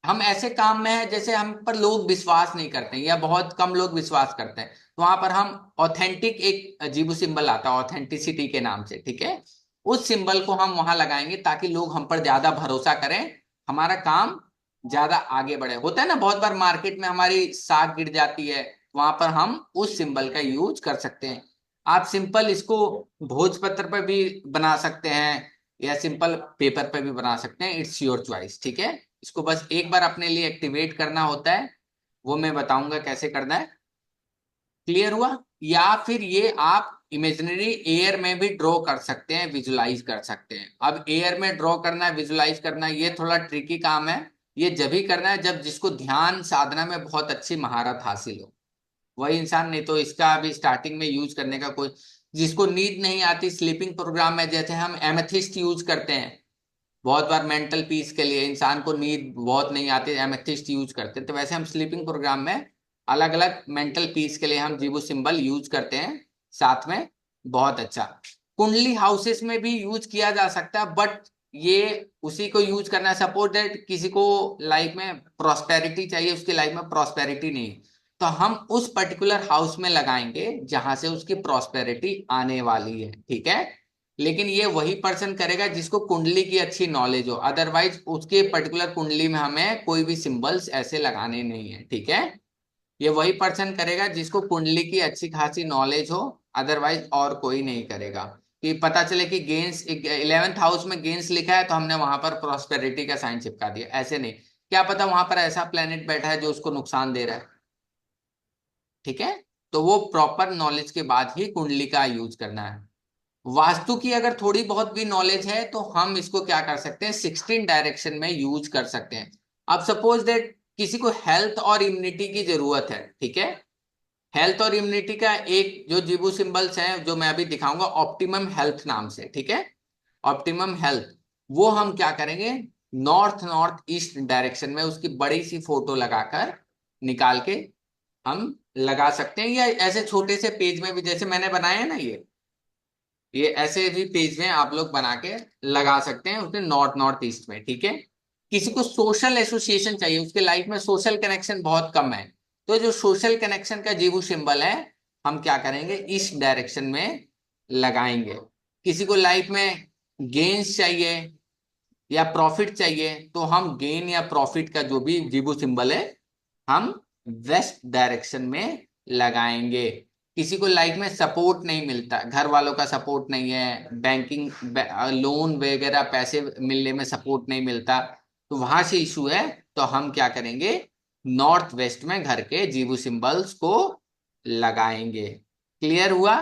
हम ऐसे काम में है जैसे हम पर लोग विश्वास नहीं करते हैं या बहुत कम लोग विश्वास करते हैं, तो वहां पर हम ऑथेंटिक, एक अजीब सिंबल आता है ऑथेंटिसिटी के नाम से। ठीक है, उस सिंबल को हम वहां लगाएंगे ताकि लोग हम पर ज्यादा भरोसा करें, हमारा काम ज्यादा आगे बढ़े। होता है ना, बहुत बार मार्केट में हमारी साख गिर जाती है, वहां पर हम उस सिंबल का यूज कर सकते हैं। आप सिंपल इसको भोजपत्र पर भी बना सकते हैं या सिंपल पेपर पे भी बना सकते हैं, इट्स योर चॉइस। ठीक है, इसको बस एक बार अपने लिए एक्टिवेट करना होता है, वो मैं बताऊंगा कैसे करना है। क्लियर हुआ? या फिर ये आप इमेजिनरी एयर में भी ड्रॉ कर सकते हैं, विजुलाइज कर सकते हैं। अब एयर में ड्रॉ करना, विजुलाइज करना, ये थोड़ा ट्रिकी काम है। ये जब ही करना है जब जिसको ध्यान साधना में बहुत अच्छी महारत हासिल हो, वही इंसान। नहीं तो इसका अभी स्टार्टिंग में यूज करने का कोई, जिसको नींद नहीं आती, स्लीपिंग प्रोग्राम में जैसे हम एमेथिस्ट यूज करते हैं, बहुत बार मेंटल पीस के लिए इंसान को नींद बहुत नहीं आती, एमेथिस्ट यूज करते हैं, तो वैसे हम स्लीपिंग प्रोग्राम में अलग अलग मेंटल पीस के लिए हम जीवो सिंबल यूज करते हैं साथ में। बहुत अच्छा, कुंडली हाउसेस में भी यूज किया जा सकता है, बट ये उसी को यूज करना है, सपोज दैट किसी को लाइफ में प्रॉस्पेरिटी चाहिए, उसकी लाइफ में प्रॉस्पेरिटी नहीं है, तो हम उस पर्टिकुलर हाउस में लगाएंगे जहां से उसकी प्रॉस्पेरिटी आने वाली है। ठीक है, लेकिन ये वही पर्सन करेगा जिसको कुंडली की अच्छी नॉलेज हो, अदरवाइज उसके पर्टिकुलर कुंडली में हमें कोई भी सिंबल्स ऐसे लगाने नहीं है। ठीक है, ये वही पर्सन करेगा जिसको कुंडली की अच्छी खासी नॉलेज हो, अदरवाइज और कोई नहीं करेगा। कि पता चले कि गेंस 11th हाउस में गेंस लिखा है तो हमने वहां पर प्रॉस्पेरिटी का साइन चिपका दिया, ऐसे नहीं। क्या पता वहां पर ऐसा प्लेनेट बैठा है जो उसको नुकसान दे रहा है। ठीक है, तो वो प्रॉपर नॉलेज के बाद ही कुंडली का यूज करना है। वास्तु की अगर थोड़ी बहुत भी नॉलेज है तो हम इसको क्या कर सकते हैं, 16 डायरेक्शन में यूज कर सकते हैं। अब सपोज दैट किसी को हेल्थ और इम्यूनिटी की जरूरत है, ठीक है, हेल्थ और इम्यूनिटी का एक जो जीबू सिंबल्स हैं जो मैं अभी दिखाऊंगा ऑप्टिमम हेल्थ नाम से, ठीक है, ऑप्टिमम हेल्थ, वो हम क्या करेंगे, नॉर्थ नॉर्थ ईस्ट डायरेक्शन में उसकी बड़ी सी फोटो लगाकर निकाल के हम लगा सकते हैं, या ऐसे छोटे से पेज में भी जैसे मैंने बनाया है ना, ये ऐसे भी पेज में आप लोग बना के लगा सकते हैं उसने नॉर्थ नॉर्थ ईस्ट में। ठीक है, किसी को सोशल एसोसिएशन चाहिए, उसके लाइफ में सोशल कनेक्शन बहुत कम है, तो जो सोशल कनेक्शन का जीवू सिंबल है हम क्या करेंगे, ईस्ट डायरेक्शन में लगाएंगे। किसी को लाइफ में गेन्स चाहिए या प्रॉफिट चाहिए तो हम गेन या प्रॉफिट का जो भी जीबू सिंबल है हम वेस्ट डायरेक्शन में लगाएंगे। किसी को लाइफ में सपोर्ट नहीं मिलता, घर वालों का सपोर्ट नहीं है, बैंकिंग लोन वगैरह पैसे मिलने में सपोर्ट नहीं मिलता, तो वहां से इशू है, तो हम क्या करेंगे, नॉर्थ वेस्ट में घर के जीबू सिंबल्स को लगाएंगे। क्लियर हुआ?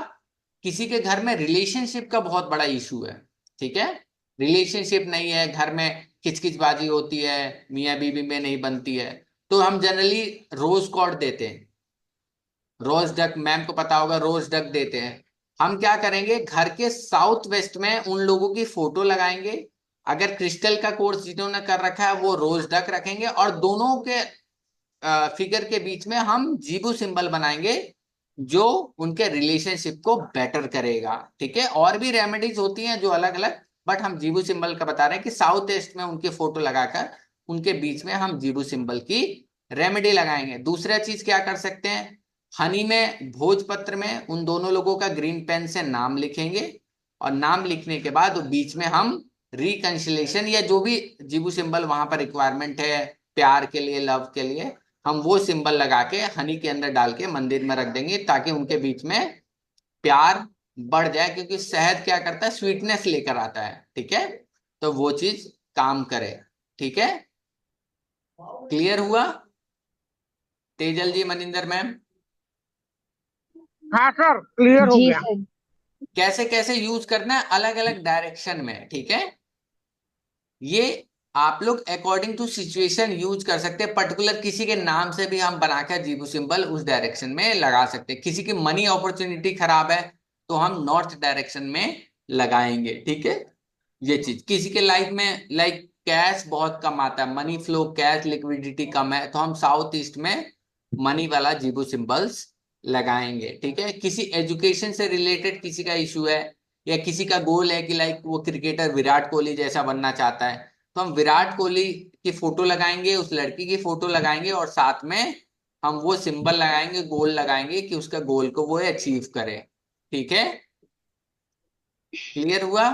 किसी के घर में रिलेशनशिप का बहुत बड़ा इशू है, ठीक है, रिलेशनशिप नहीं है, घर में खिचखिचबाजी होती है, मियाँ बीवी में नहीं बनती है, तो हम जनरली रोज कॉर्ड देते हैं, रोज डक, मैम को पता होगा, रोज डक देते हैं। हम क्या करेंगे, घर के साउथ वेस्ट में उन लोगों की फोटो लगाएंगे, अगर क्रिस्टल का कोर्स जिन्होंने कर रखा है वो रोज डक रखेंगे, और दोनों के फिगर के बीच में हम जीबू सिंबल बनाएंगे जो उनके रिलेशनशिप को बेटर करेगा। ठीक है, और भी रेमेडीज होती हैं जो अलग अलग, बट हम जीबू सिंबल का बता रहे हैं कि साउथ ईस्ट में उनकी फोटो लगाकर उनके बीच में हम जीबू सिंबल की रेमेडी लगाएंगे। दूसरा चीज क्या कर सकते हैं, हनी में भोजपत्र में उन दोनों लोगों का ग्रीन पेन से नाम लिखेंगे, और नाम लिखने के बाद बीच में हम रिकंसिलेशन या जो भी जीबू सिंबल वहां पर रिक्वायरमेंट है प्यार के लिए, लव के लिए, हम वो सिंबल लगा के हनी के अंदर डाल के मंदिर में रख देंगे ताकि उनके बीच में प्यार बढ़ जाए, क्योंकि शहद क्या करता है, स्वीटनेस लेकर आता है। ठीक है, तो वो चीज काम करे। ठीक है, क्लियर हुआ? तेजल जी, मनिंदर मैम, हाँ सर, क्लियर हो जी गया। सर। कैसे कैसे यूज करना है अलग अलग डायरेक्शन में। ठीक है, ये आप लोग अकॉर्डिंग टू सिचुएशन यूज कर सकते हैं, पर्टिकुलर किसी के नाम से भी हम बनाकर जीबू सिंबल उस डायरेक्शन में लगा सकते हैं। किसी की मनी अपॉर्चुनिटी खराब है तो हम नॉर्थ डायरेक्शन में लगाएंगे। ठीक है, ये चीज किसी के लाइफ में लाइक कैश बहुत कम आता है, मनी फ्लो, कैश लिक्विडिटी कम है, तो हम साउथ ईस्ट में मनी वाला जीबू सिंबल्स लगाएंगे। ठीक है, किसी एजुकेशन से रिलेटेड किसी का इशू है, या किसी का गोल है कि लाइक वो क्रिकेटर विराट कोहली जैसा बनना चाहता है, तो हम विराट कोहली की फोटो लगाएंगे, उस लड़की की फोटो लगाएंगे, और साथ में हम वो सिंबल लगाएंगे, गोल लगाएंगे कि उसका गोल को वो अचीव करे। ठीक है, क्लियर हुआ?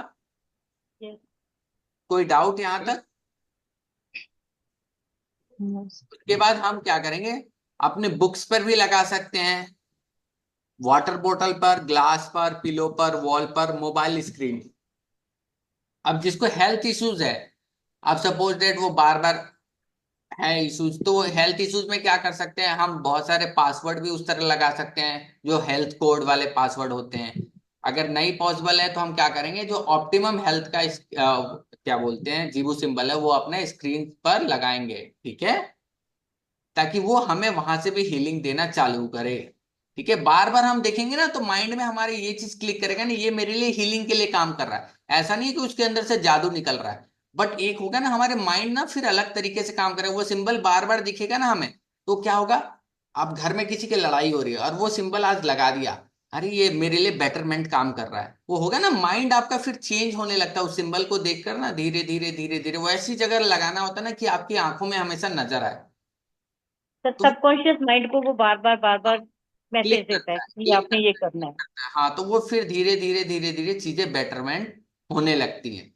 Yes. कोई डाउट यहां तक? उसके बाद हम क्या करेंगे, अपने बुक्स पर भी लगा सकते हैं, वाटर बोतल पर, ग्लास पर, पिलो पर, वॉल पर, मोबाइल स्क्रीन। अब जिसको हेल्थ इश्यूज है, अब सपोज डेट वो बार बार है इश्यूज, तो हेल्थ इश्यूज में क्या कर सकते हैं, हम बहुत सारे पासवर्ड भी उस तरह लगा सकते हैं जो हेल्थ कोड वाले पासवर्ड होते हैं। अगर नहीं पॉसिबल है तो हम क्या करेंगे, जो ऑप्टिमम हेल्थ का क्या बोलते हैं जीबू सिंबल है वो अपने स्क्रीन पर लगाएंगे। ठीक है, ताकि वो हमें वहां से भी हीलिंग देना चालू करे। ठीक है, बार बार हम देखेंगे ना तो माइंड में हमारे ये चीज क्लिक करेगा ना, ये मेरे लिए हीलिंग के लिए काम कर रहा है, ऐसा नहीं है कि उसके अंदर से जादू निकल रहा है, बट एक होगा ना हमारे माइंड ना फिर अलग तरीके से काम करेगा, वो सिंबल बार बार दिखेगा ना हमें, तो क्या होगा, अब घर में किसी की लड़ाई हो रही है और वो सिंबल आज लगा दिया, अरे ये मेरे लिए बेटरमेंट काम कर रहा है, वो होगा ना, माइंड आपका फिर चेंज होने लगता है उस सिंबल को देखकर ना, धीरे धीरे धीरे धीरे वो ऐसी जगह लगाना होता है ना कि आपकी आंखों में हमेशा नजर आए, तो तो सबकॉन्शियस माइंड को वो बार बार मैसेज क्लिक देता है करता है, कि क्लिक आपने ये करता करना है। है। हाँ, तो वो फिर धीरे धीरे धीरे धीरे चीजें बेटरमेंट होने लगती हैं,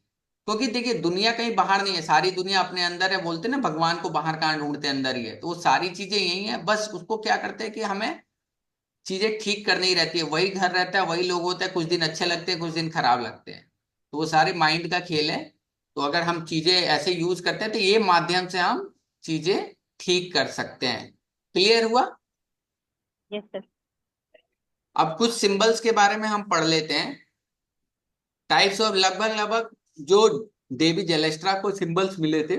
क्योंकि देखिए दुनिया कहीं बाहर नहीं है, सारी दुनिया अपने अंदर है, बोलते हैं ना भगवान को बाहर कहाँ ढूंढते, अंदर ही है, तो वो सारी चीजें यही है, बस उसको क्या करते हैं कि हमें चीजें ठीक करनी ही रहती है, वही घर रहता है, वही लोग होते हैं, कुछ दिन अच्छे लगते हैं, कुछ दिन खराब लगते हैं, तो वो सारे माइंड का खेल है। तो अगर हम चीजें ऐसे यूज करते हैं तो ये माध्यम से हम चीजें ठीक कर सकते हैं। क्लियर हुआ? Yes sir. अब कुछ सिंबल्स के बारे में हम पढ़ लेते हैं। टाइप्स ऑफ, लगभग लगभग जो देवी जलेस्ट्रा को सिंबल्स मिले थे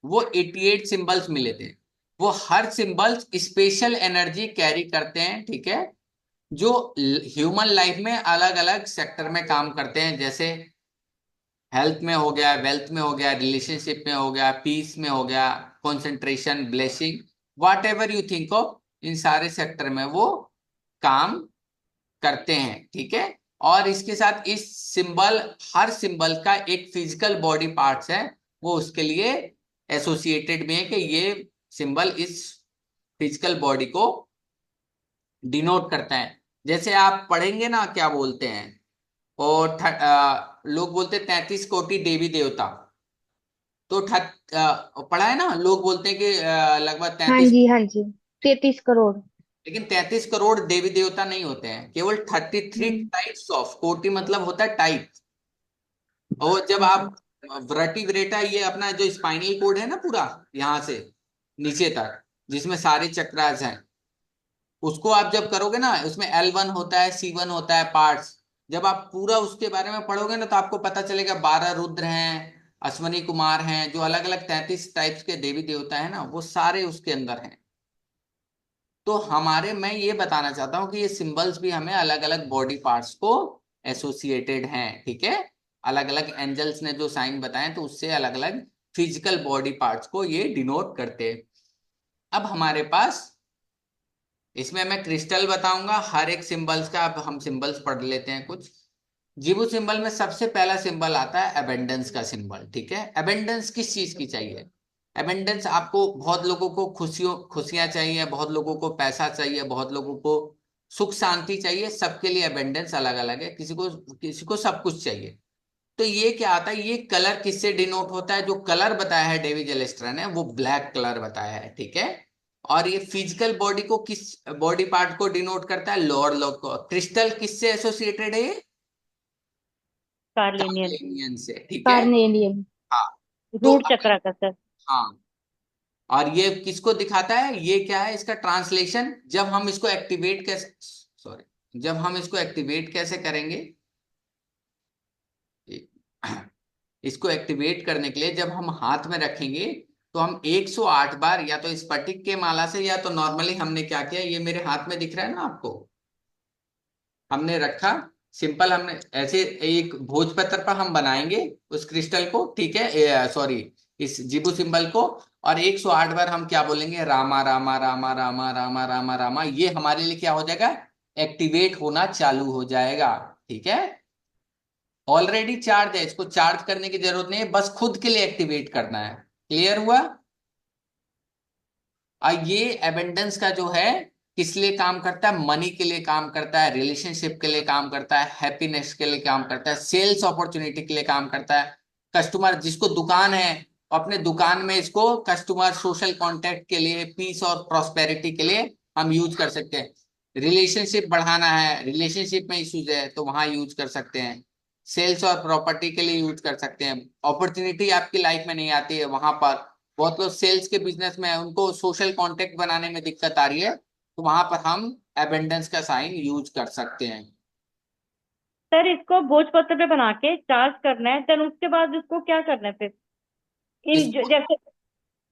वो 88 सिंबल्स मिले थे। वो हर सिंबल्स स्पेशल एनर्जी कैरी करते हैं, ठीक है, जो ह्यूमन लाइफ में अलग अलग सेक्टर में काम करते हैं। जैसे हेल्थ में हो गया, वेल्थ में हो गया, रिलेशनशिप में हो गया, पीस में हो गया, concentration, blessing, whatever you think of, इन सारे सेक्टर में वो काम करते हैं, ठीक है। और इसके साथ इस सिंबल, हर सिंबल का एक फिजिकल बॉडी पार्ट्स है, वो उसके लिए एसोसिएटेड भी है कि ये सिंबल इस फिजिकल बॉडी को डिनोट करता है। जैसे आप पढ़ेंगे ना, क्या बोलते हैं, और लोग बोलते हैं 33 कोटि देवी देवता, तो पढ़ा है ना, लोग बोलते हैं कि लगभग हाँ 33, जी, हाँ जी, 33 करोड़। लेकिन 33 करोड़ देवी देवता नहीं होते हैं, केवल 33 हम्म। टाइप्स ऑफ, कोटि मतलब होता है टाइप। और जब आप वर्टिब्रेटा, ये अपना जो स्पाइनल कोड है ना पूरा, यहाँ से नीचे तक जिसमें सारे चक्रास हैं, उसको आप जब करोगे ना, उसमें L1 होता है, C1 होता है पार्ट्स। जब आप पूरा उसके बारे में पढ़ोगे ना, तो आपको पता चलेगा 12 रुद्र हैं, अश्वनी कुमार हैं, जो अलग अलग 33 टाइप्स के देवी देवता है ना, वो सारे उसके अंदर हैं। तो हमारे, मैं ये बताना चाहता हूँ कि ये सिंबल्स भी हमें अलग अलग बॉडी पार्ट्स को एसोसिएटेड हैं, ठीक है। अलग अलग एंजल्स ने जो साइन बताए, तो उससे अलग अलग फिजिकल बॉडी पार्ट्स को ये डिनोट करते हैं। अब हमारे पास, इसमें मैं क्रिस्टल बताऊंगा हर एक सिंबल्स का। अब हम सिंबल्स पढ़ लेते हैं कुछ। जीवो सिंबल में सबसे पहला सिंबल आता है अबेंडेंस का सिंबल, ठीक है। अबेंडेंस किस चीज की चाहिए? अबेंडेंस, आपको बहुत लोगों को खुशियां चाहिए, बहुत लोगों को पैसा चाहिए, बहुत लोगों को सुख शांति चाहिए। सबके लिए अबेंडेंस अलग अलग है, किसी को सब कुछ चाहिए। तो ये क्या आता है, ये कलर किससे डिनोट होता है? जो कलर बताया है डेवी जेलेस्ट्रा ने, वो ब्लैक कलर बताया है, ठीक है। और ये फिजिकल बॉडी को, किस बॉडी पार्ट को डिनोट करता है? लोअर लोब को। क्रिस्टल किससे एसोसिएटेड है ये? कार्लिनियन। कार्नेलियन से, ठीक है। कार्नेलियन। हाँ। तो रूट चक्रा का सर। हाँ, और ये किसको दिखाता है? ये क्या है इसका ट्रांसलेशन? जब हम इसको एक्टिवेट कैसे, सॉरी, जब हम इसको एक्टिवेट कैसे करेंगे, इसको एक्टिवेट करने के लिए जब हम हाथ में रखेंगे, तो हम 108 बार, या तो स्फटिक के माला से, या तो नॉर्मली हमने क्या किया, ये मेरे हाथ में दिख रहा है ना आपको, हमने रखा, सिंपल, हमने ऐसे एक भोजपत्र पर हम बनाएंगे उस क्रिस्टल को, ठीक है, सॉरी, इस जीबू सिंबल को। और 108 बार हम क्या बोलेंगे? रामा रामा रामा रामा रामा रामा रामा। ये हमारे लिए क्या हो जाएगा? एक्टिवेट होना चालू हो जाएगा, ठीक है। ऑलरेडी चार्ज है, इसको चार्ज करने की जरूरत नहीं है, बस खुद के लिए एक्टिवेट करना है। क्लियर हुआ? और ये एबेंडेंस का जो है, किस लिए काम करता है? मनी के लिए काम करता है, रिलेशनशिप के लिए काम करता है, हैप्पीनेस के लिए काम करता है, सेल्स अपॉर्चुनिटी के लिए काम करता है। कस्टमर, जिसको दुकान है, अपने दुकान में इसको कस्टमर सोशल कांटेक्ट के लिए, पीस और प्रॉस्पेरिटी के लिए हम यूज कर सकते हैं। रिलेशनशिप बढ़ाना है, रिलेशनशिप में इश्यूज है, तो वहां यूज कर सकते हैं। सेल्स और प्रॉपर्टी के लिए यूज कर सकते हैं। अपॉर्चुनिटी आपकी लाइफ में नहीं आती है, वहां पर बहुत लोग सेल्स के बिजनेस में है, उनको सोशल कांटेक्ट बनाने में दिक्कत आ रही है, तो वहां पर हम एबेंडेंस का साइन यूज कर सकते हैं। सर इसको भोजपत्र पे बना के चार्ज करना है, देन उसके बाद इसको क्या करना है फिर? इसको, जैसे।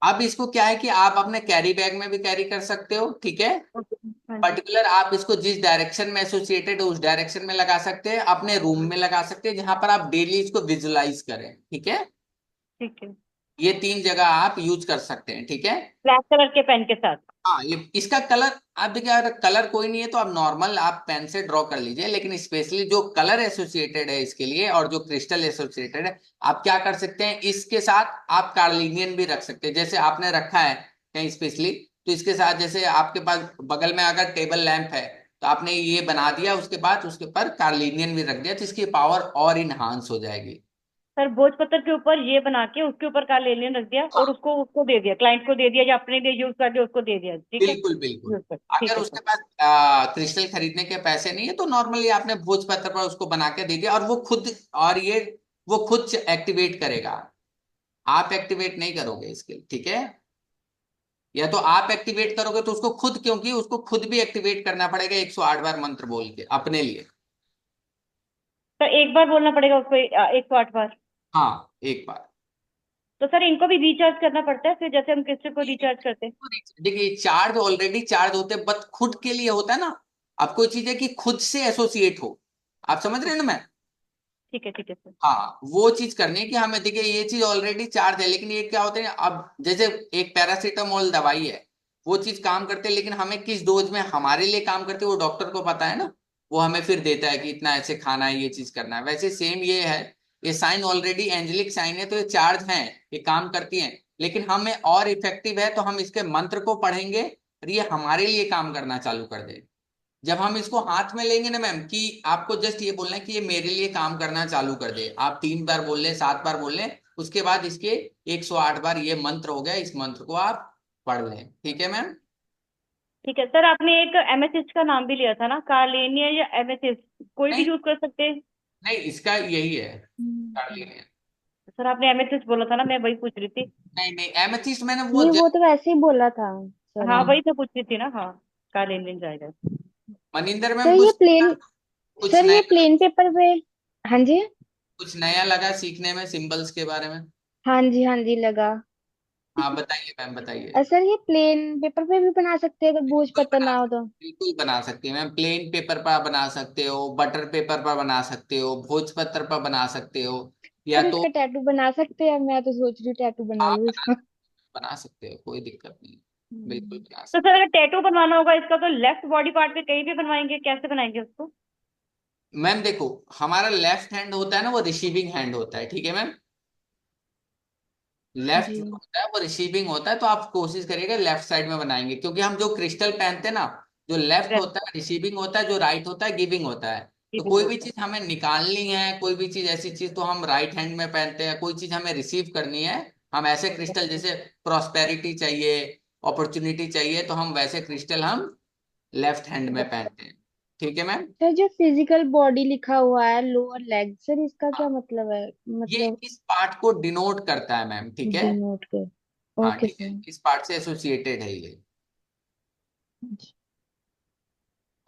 अब इसको क्या है कि आप अपने कैरी बैग में भी कैरी कर सकते हो, ठीक है। हाँ जी। पर्टिकुलर आप इसको जिस डायरेक्शन में एसोसिएटेड है उस डायरेक्शन में लगा सकते हैं, अपने रूम में लगा सकते हैं, जहां पर आप डेली इसको विजुलाइज करें, ठीक है। ठीक है। ये 3 जगह आप यूज कर सकते हैं, ठीक है। ब्लैक कलर के पेन के साथ। हाँ, ये इसका कलर, आप देखिए, अगर कलर कोई नहीं है तो आप नॉर्मल आप पेन से ड्रॉ कर लीजिए, लेकिन स्पेशली जो कलर एसोसिएटेड है इसके लिए, और जो क्रिस्टल एसोसिएटेड है, आप क्या कर सकते हैं, इसके साथ आप कार्लिनियन भी रख सकते हैं। जैसे आपने रखा है कहीं स्पेशली, तो इसके साथ, जैसे आपके पास बगल में अगर टेबल लैंप है, तो आपने ये बना दिया, उसके बाद उसके ऊपर कार्लिनियन भी रख दिया, तो इसकी पावर और इनहांस हो जाएगी। सर भोजपत्र के ऊपर ये बना के उसके ऊपर कार्लिनियन रख दिया और उसको उसको दे दिया, क्लाइंट को दे दिया, या अपने लिए यूज कर लिया, उसको दे दिया, ठीक है। बिल्कुल बिल्कुल। यूज कर, ठीक अगर है उसके सर। पास क्रिस्टल खरीदने के पैसे नहीं है, तो नॉर्मली आपने भोजपत्र पर उसको बना के दे दिया, और वो खुद, और ये वो खुद एक्टिवेट करेगा, आप एक्टिवेट नहीं करोगे इसके लिए, ठीक है। या तो आप एक्टिवेट करोगे तो उसको खुद, क्योंकि उसको खुद भी एक्टिवेट करना पड़ेगा 108 बार मंत्र बोल के अपने लिए। तो एक बार बोलना पड़ेगा उसको 108 बार? हाँ, एक बार। तो सर इनको भी रिचार्ज करना पड़ता है फिर, जैसे हम क्रिस्टल को रिचार्ज करते हैं? देखिए, चार्ज ऑलरेडी चार्ज होते हैं, बट खुद के लिए होता है ना। अब कोई चीज है कि खुद से एसोसिएट हो, आप समझ रहे हैं ना मैं। ठीक है सर। हाँ, वो चीज करनी है कि हमें, देखिए ये चीज ऑलरेडी चार्ज है, लेकिन ये क्या होता है अब, जैसे एक पैरासीटामोल दवाई है, वो चीज काम करते हैं, लेकिन हमें किस डोज में हमारे लिए काम करते है वो डॉक्टर को पता है ना। वो हमें फिर देता है कि इतना ऐसे खाना है, ये चीज करना है। वैसे सेम ये है, ये साइन ऑलरेडी एंजेलिक साइन है, तो ये चार्ज है, ये काम करती है। लेकिन हमें और इफेक्टिव है तो हम इसके मंत्र को पढ़ेंगे और ये हमारे लिए काम करना चालू कर देगा। जब हम इसको हाथ में लेंगे ना मैम, कि आपको जस्ट ये बोलना है कि ये मेरे लिए काम करना चालू कर दे, आप 3 बार बोल लें, 7 बार बोल लें, उसके बाद इसके 108 बार ये मंत्र हो गया, इस मंत्र को आप पढ़ लें, ठीक है मैम। ठीक है सर, आपने एक एमेथिस्ट का नाम भी लिया था ना, कार्लेनिया या एमेथिस्ट, कोई भी नहीं, यूज कर सकते हैं? नहीं, इसका यही है, हम्म। कार्लियन। सर आपने एमेथिस्ट बोला था ना, मैं वही पूछ रही थी। नहीं, नहीं, एमेथिस्ट मैंने वो नहीं, वो तो वैसे ही बोला था सर हाँ ने। वही तो पूछ रही थी ना, हाँ। कार्लेनियन जाएगा। मनिंदर सर मैम ये कुछ, प्लेन कुछ सर ये नया, प्लेन पेपर पे। हाँ जी। कुछ नया लगा सीखने में सिंबल्स के बारे में। हाँ जी, हाँ जी लगा। हाँ, बताइए मैम, बताइए। सर ये प्लेन पेपर पे भी बना सकते हैं अगर भोज बिल्कुल पत्ता बना ना हो सकते, तो? बिल्कुल बना सकते हैं मैम। प्लेन पेपर पर बना सकते हो, बटर पेपर पर बना सकते हो, भोजपत्र पर बना सकते हो, या सर तो इसका टैटू बना सकते हैं? मैं तो सोच रही हूँ टैटू बना आप लूँ इसका। बना सकते हो, कोई दिक्कत नहीं। बिल्कुल हम्म। बना तो सकते सर अगर टैटू बनवाना होगा इसका, तो लेफ्ट बॉडी पार्ट पे कहीं भी बनवाएंगे, कैसे बनाएंगे उसको? हो मैम। देखो, हमारा लेफ्ट हैंड होता है ना, वो रिसीविंग हैंड होता है, ठीक है मैम। लेफ्ट जो जी होता है वो रिसीविंग होता है, तो आप कोशिश करिएगा लेफ्ट साइड में बनाएंगे, क्योंकि हम जो क्रिस्टल पहनते हैं ना, जो लेफ्ट लेफ्ट होता है रिसीविंग होता है, जो राइट होता है गिविंग होता है। तो गिविंग कोई भी होता है। चीज हमें निकालनी है, कोई भी चीज ऐसी चीज तो हम राइट हैंड में पहनते हैं, कोई चीज हमें रिसीव करनी है, हम ऐसे क्रिस्टल, जैसे प्रॉस्पेरिटी चाहिए, अपॉर्चुनिटी चाहिए, तो हम वैसे क्रिस्टल हम लेफ्ट हैंड में लेफ्ट। पहनते हैं, ठीक है मैम। सर, जो फिजिकल बॉडी लिखा हुआ है लोअर लेग, सर इसका क्या हाँ, मतलब है? ये मतलब इस पार्ट को डिनोट करता है मैम, ठीक है। डिनोट कर। हाँ, ओके ठीक है, सर। इस पार्ट से एसोसिएटेड है ये।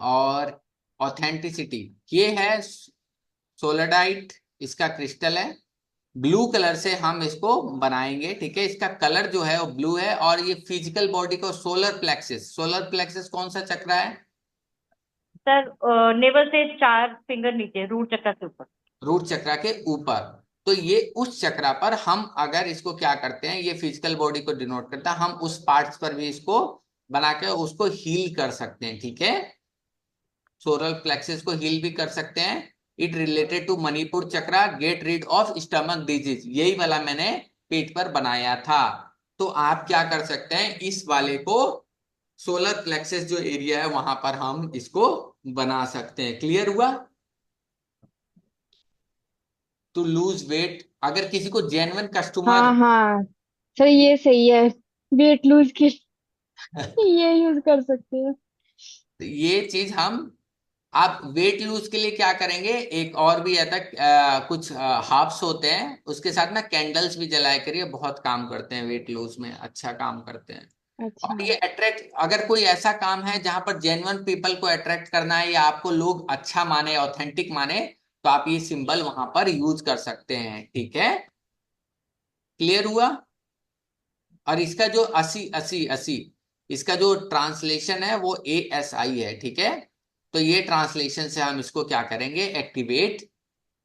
और ऑथेंटिसिटी, ये है सोलडाइट, इसका क्रिस्टल है। ब्लू कलर से हम इसको बनाएंगे, ठीक है। इसका कलर जो है वो ब्लू है, और ये फिजिकल बॉडी को सोलर प्लेक्सिस, सोलर प्लेक्सिस कौन सा चक्र है? सर नेवल से 4 फिंगर नीचे, रूट चक्र के ऊपर। रूट चक्र के ऊपर। तो ये उस चक्र पर हम अगर इसको क्या करते हैं, ये फिजिकल बॉडी को डिनोट करता है, हम उस पार्ट्स पर भी इसको बना के उसको हील कर सकते हैं, ठीक है। सोलर प्लेक्सिस को हील भी कर सकते हैं। It related to Manipur chakra, get rid of stomach disease, यही वाला मैंने पेट पर बनाया था। तो आप क्या कर सकते हैं, इस वाले को, सोलर प्लेक्सिस जो एरिया है वहां पर हम इसको बना सकते हैं। क्लियर हुआ? टू लूज वेट, अगर किसी को जेन्युइन कस्टमर, हाँ हाँ सर, ये सही है। वेट लूज के ये यूज कर सकते हैं। ये चीज हम, आप वेट लूज के लिए क्या करेंगे, एक और भी आता है, कुछ हर्ब्स होते हैं, उसके साथ ना कैंडल्स भी जलाया करिए, बहुत काम करते हैं वेट लूज में, अच्छा काम करते हैं। अच्छा। और ये अट्रैक्ट, अगर कोई ऐसा काम है जहां पर जेन्युइन पीपल को अट्रैक्ट करना है, या आपको लोग अच्छा माने, ऑथेंटिक माने, तो आप ये सिंबल वहां पर यूज कर सकते हैं, ठीक है। क्लियर हुआ? और इसका जो 80 80 80, इसका जो ट्रांसलेशन है वो ASI है, ठीक है। तो ये ट्रांसलेशन से हम इसको क्या करेंगे, एक्टिवेट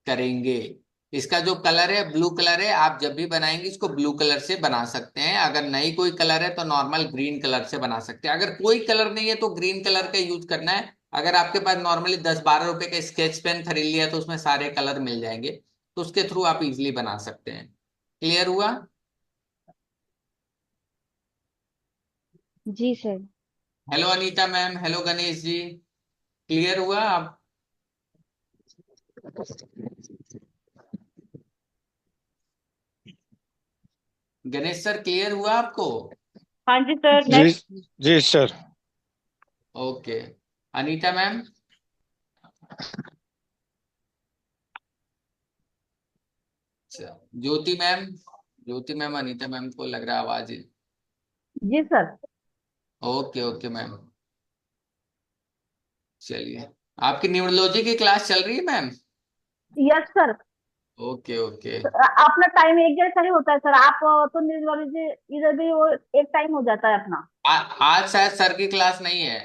करेंगे। इसका जो कलर है ब्लू कलर है, आप जब भी बनाएंगे इसको ब्लू कलर से बना सकते हैं, अगर नहीं कोई कलर है तो नॉर्मल ग्रीन कलर से बना सकते हैं, अगर कोई कलर नहीं है तो ग्रीन कलर का यूज करना है। अगर आपके पास नॉर्मली 10 12 रुपए का स्केच पेन खरीद लिया तो उसमें सारे कलर मिल जाएंगे, तो उसके थ्रू आप इजिली बना सकते हैं। क्लियर हुआ? जी sir. Hello Anita ma'am, hello Ganesh ji, clear हुआ आप? गणेश सर, क्लियर हुआ आपको? हाँ जी सर, जी नेक्स्ट। जी सर। ओके। अनीता मैम, अच्छा, Jyoti ma'am, Jyoti ma'am, Anita ma'am को लग रहा है आवाज जी सर। ओके ओके मैम, चलिए। आपकी न्यूरोलॉजी की क्लास चल रही है ma'am? Yes sir. Okay okay. अपना टाइम एक जैसा ही होता है सर। आप तो न्यूरोलॉजी इधर भी वो एक टाइम हो जाता है अपना। आज शायद सर की क्लास नहीं है।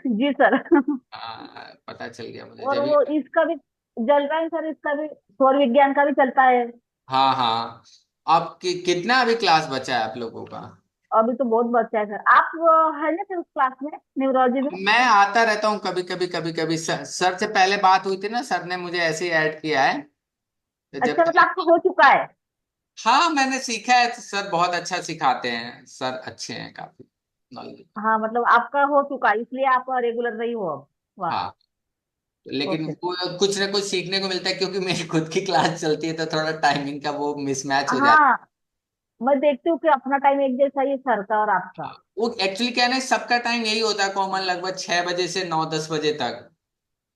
जी सर। पता चल गया मुझे और जब वो इसका भी चल रहा है सर, इसका भी सौर विज्ञान का भी चलता है। हाँ हाँ। आप कितना अभी क्लास बचा है आप लोगों का? अभी तो बहुत बच्चा है सर। आप है ना फिर उस क्लास में, न्यूरोलॉजी में? मैं आता रहता हूँ कभी कभी कभी कभी। सर से पहले बात हुई थी ना, सर ने मुझे ऐसे ही ऐड किया है। तो जब अच्छा, मतलब आपको हो चुका है? हाँ मैंने सीखा है, तो सर बहुत अच्छा सिखाते हैं, सर अच्छे हैं काफी, नॉलेज। हाँ, मतलब आपका हो चुका है इसलिए आप रेगुलर नहीं हो अब वहाँ। हाँ, लेकिन ओके। वो कुछ ना कुछ सीखने को मिलता है, क्योंकि मेरी खुद की क्लास चलती है तो थोड़ा टाइमिंग का वो मिसमैच हो जाता हाँ, मैं देखती हूँ कि अपना टाइम एक जैसा ही है सर का और आपका। है। वो एक्चुअली क्या है ना, सबका टाइम यही होता है कॉमन, लगभग 6 बजे से 9-10 बजे तक।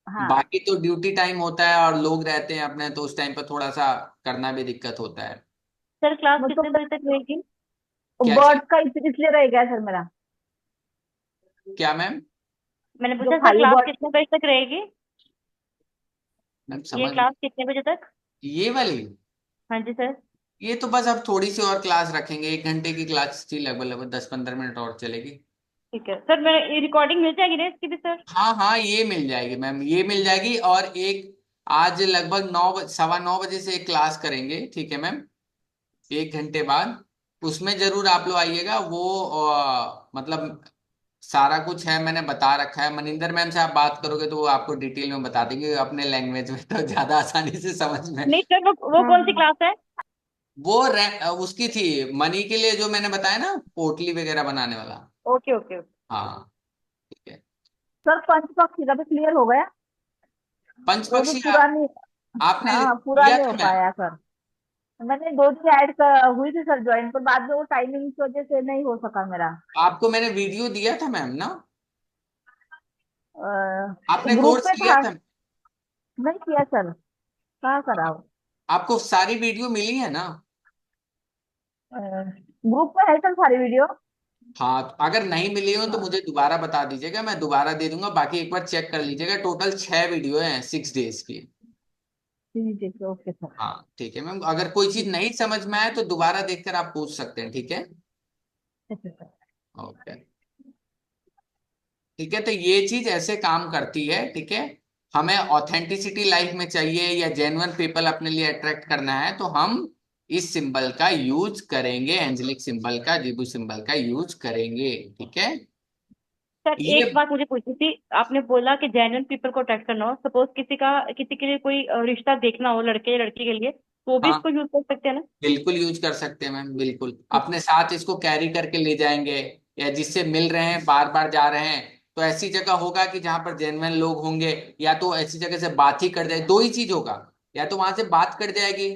हाँ। बाकी तो ड्यूटी टाइम होता है और लोग रहते हैं अपने, तो उस टाइम पर थोड़ा सा करना भी दिक्कत होता है। सर क्लास वो तो कितने बजे तक रहेगी? क्या चीज? बर्ड्स का इसलिए रह गया सर मेरा। क्या मैम? मैंने जो पूछा सर फाइव क्लास बर्ड। कितने बजे तक रहेगी? मैम ये समझ, क्लास कितने बजे तक? ये वाली, हाँ जी सर। ये तो बस अब थोड़ी सी और क्लास रखेंगे, 1 घंटे की क्लास थी, लगभग लगभग 10-15 मिनट और चलेगी। ठीक है सर, मैं रिकॉर्डिंग मिल जाएगी ना इसकी भी सर? हाँ हाँ, ये मिल जाएगी मैम, ये मिल जाएगी। और एक आज लगभग 9, 9:15 बजे से एक क्लास करेंगे, ठीक है मैम, 1 घंटे बाद। उसमें जरूर आप लोग आइएगा। वो मतलब सारा कुछ है, मैंने बता रखा है। मनिंदर मैम से आप बात करोगे तो वो आपको डिटेल में बता देंगे अपने लैंग्वेज में, तो ज्यादा आसानी से समझ में। नहीं सर, वो हाँ कौन सी हाँ। क्लास है? वो उसकी थी मनी के लिए, जो मैंने बताया ना, पोटली वगैरह बनाने वाला। Okay okay okay. हाँ, ठीक है। सर, पंच पक्षी का भी क्लियर हो गया? वो भी पंचपक्षी पुरानी। आपने हाँ, पूरा लिया नहीं हो था मैम? पाया सर। मैंने दो दिन ऐड हुई थी सर ज्वाइन, पर बाद में वो टाइमिंग की वजह से नहीं हो सका मेरा। आपको मैंने वीडियो दिया था मैम ना? आपने ग्रुप कोर्स पे किया था। था? नहीं किया सर। कहाँ कराओ? आपको सारी वीडियो मिली है ना? ग्रुप पे है सर सारी वीडियो। हाँ, तो अगर नहीं मिली हो तो हाँ। मुझे दोबारा बता दीजिएगा, मैं दोबारा दे दूंगा। बाकी एक बार चेक कर लीजिएगा, टोटल 6 वीडियो हैं 6 डेज की। ठीक है, ओके सर। हाँ ठीक है मैम, अगर कोई चीज नहीं समझ में आए तो दोबारा देखकर आप पूछ सकते हैं, ठीक है? ठीक है सर। ओके, ठीक है। तो ये चीज ऐसे काम करती है, ठीक है। हमें ऑथेंटिसिटी लाइफ में चाहिए या जेन्युइन पीपल अपने लिए अट्रैक्ट करना है, तो हम इस सिंबल का यूज करेंगे, एंजेलिक सिंबल का, जिबू सिंबल का यूज करेंगे, ठीक है। सर ये एक बात मुझे पूछनी थी। आपने बोला कि जेन्युइन पीपल को अट्रैक्ट करना हो, सपोज किसी के लिए कोई रिश्ता देखना हो, लड़के या लड़की के लिए, तो वो भी हाँ इसको यूज कर सकते हैं ना? बिल्कुल यूज कर सकते हैं मैम, बिल्कुल अपने साथ इसको कैरी करके ले जाएंगे। या जिससे मिल रहे हैं, बार बार जा रहे हैं, तो ऐसी जगह होगा कि जहां पर जेन्युइन लोग होंगे, या तो ऐसी जगह से बात ही कर जाए, दो ही चीज होगा, या तो वहां से बात कर जाएगी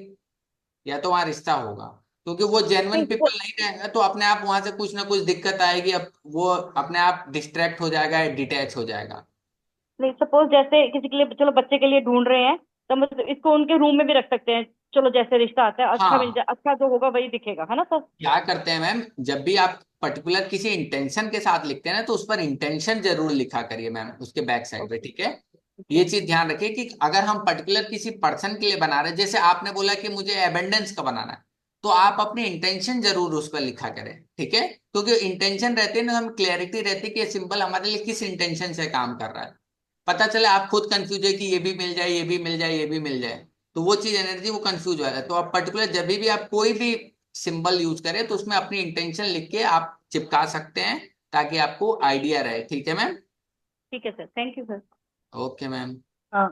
या तो वहां रिश्ता होगा। क्योंकि वो जेन्युइन नहीं पीपल नहीं रहेगा तो अपने आप वहां से कुछ ना कुछ दिक्कत आएगी, अब वो अपने आप डिस्ट्रैक्ट हो जाएगा या डिटैच हो जाएगा। नहीं, सपोज जैसे किसी के लिए, चलो बच्चे के लिए ढूंढ रहे हैं, तो मतलब इसको उनके रूम में भी रख सकते हैं। चलो जैसे रिश्ता आता है, अच्छा मिल हाँ, जाए, अच्छा जो होगा वही दिखेगा, है ना सर? क्या करते हैं मैम, जब भी आप पर्टिकुलर किसी इंटेंशन के साथ लिखते हैं ना, तो उस पर इंटेंशन जरूर लिखा करिए मैम, उसके बैक साइड पे, ओके। ठीक है। ठीक ये है। चीज ध्यान रखिए कि अगर हम पर्टिकुलर किसी पर्सन के लिए बना रहे हैं, जैसे आपने बोला कि मुझे एबेंडेंस का बनाना है, तो आप अपने इंटेंशन जरूर उस पर लिखा करें, ठीक है। क्योंकि इंटेंशन रहते हैं ना, हम क्लैरिटी रहती है कि ये सिंबल हमारे लिए किस इंटेंशन से काम कर रहा है। पता चले आप खुद कंफ्यूज है कि ये भी मिल जाए, ये भी मिल जाए, ये भी मिल जाए, तो वो चीज एनर्जी वो कंफ्यूज हो जाता है। तो आप पर्टिकुलर जब भी आप कोई भी सिंबल यूज करें तो उसमें अपनी इंटेंशन लिख के आप चिपका सकते हैं, ताकि आपको आइडिया रहे, ठीक है मैम। ठीक है sir, thank you sir. Okay ma'am. हाँ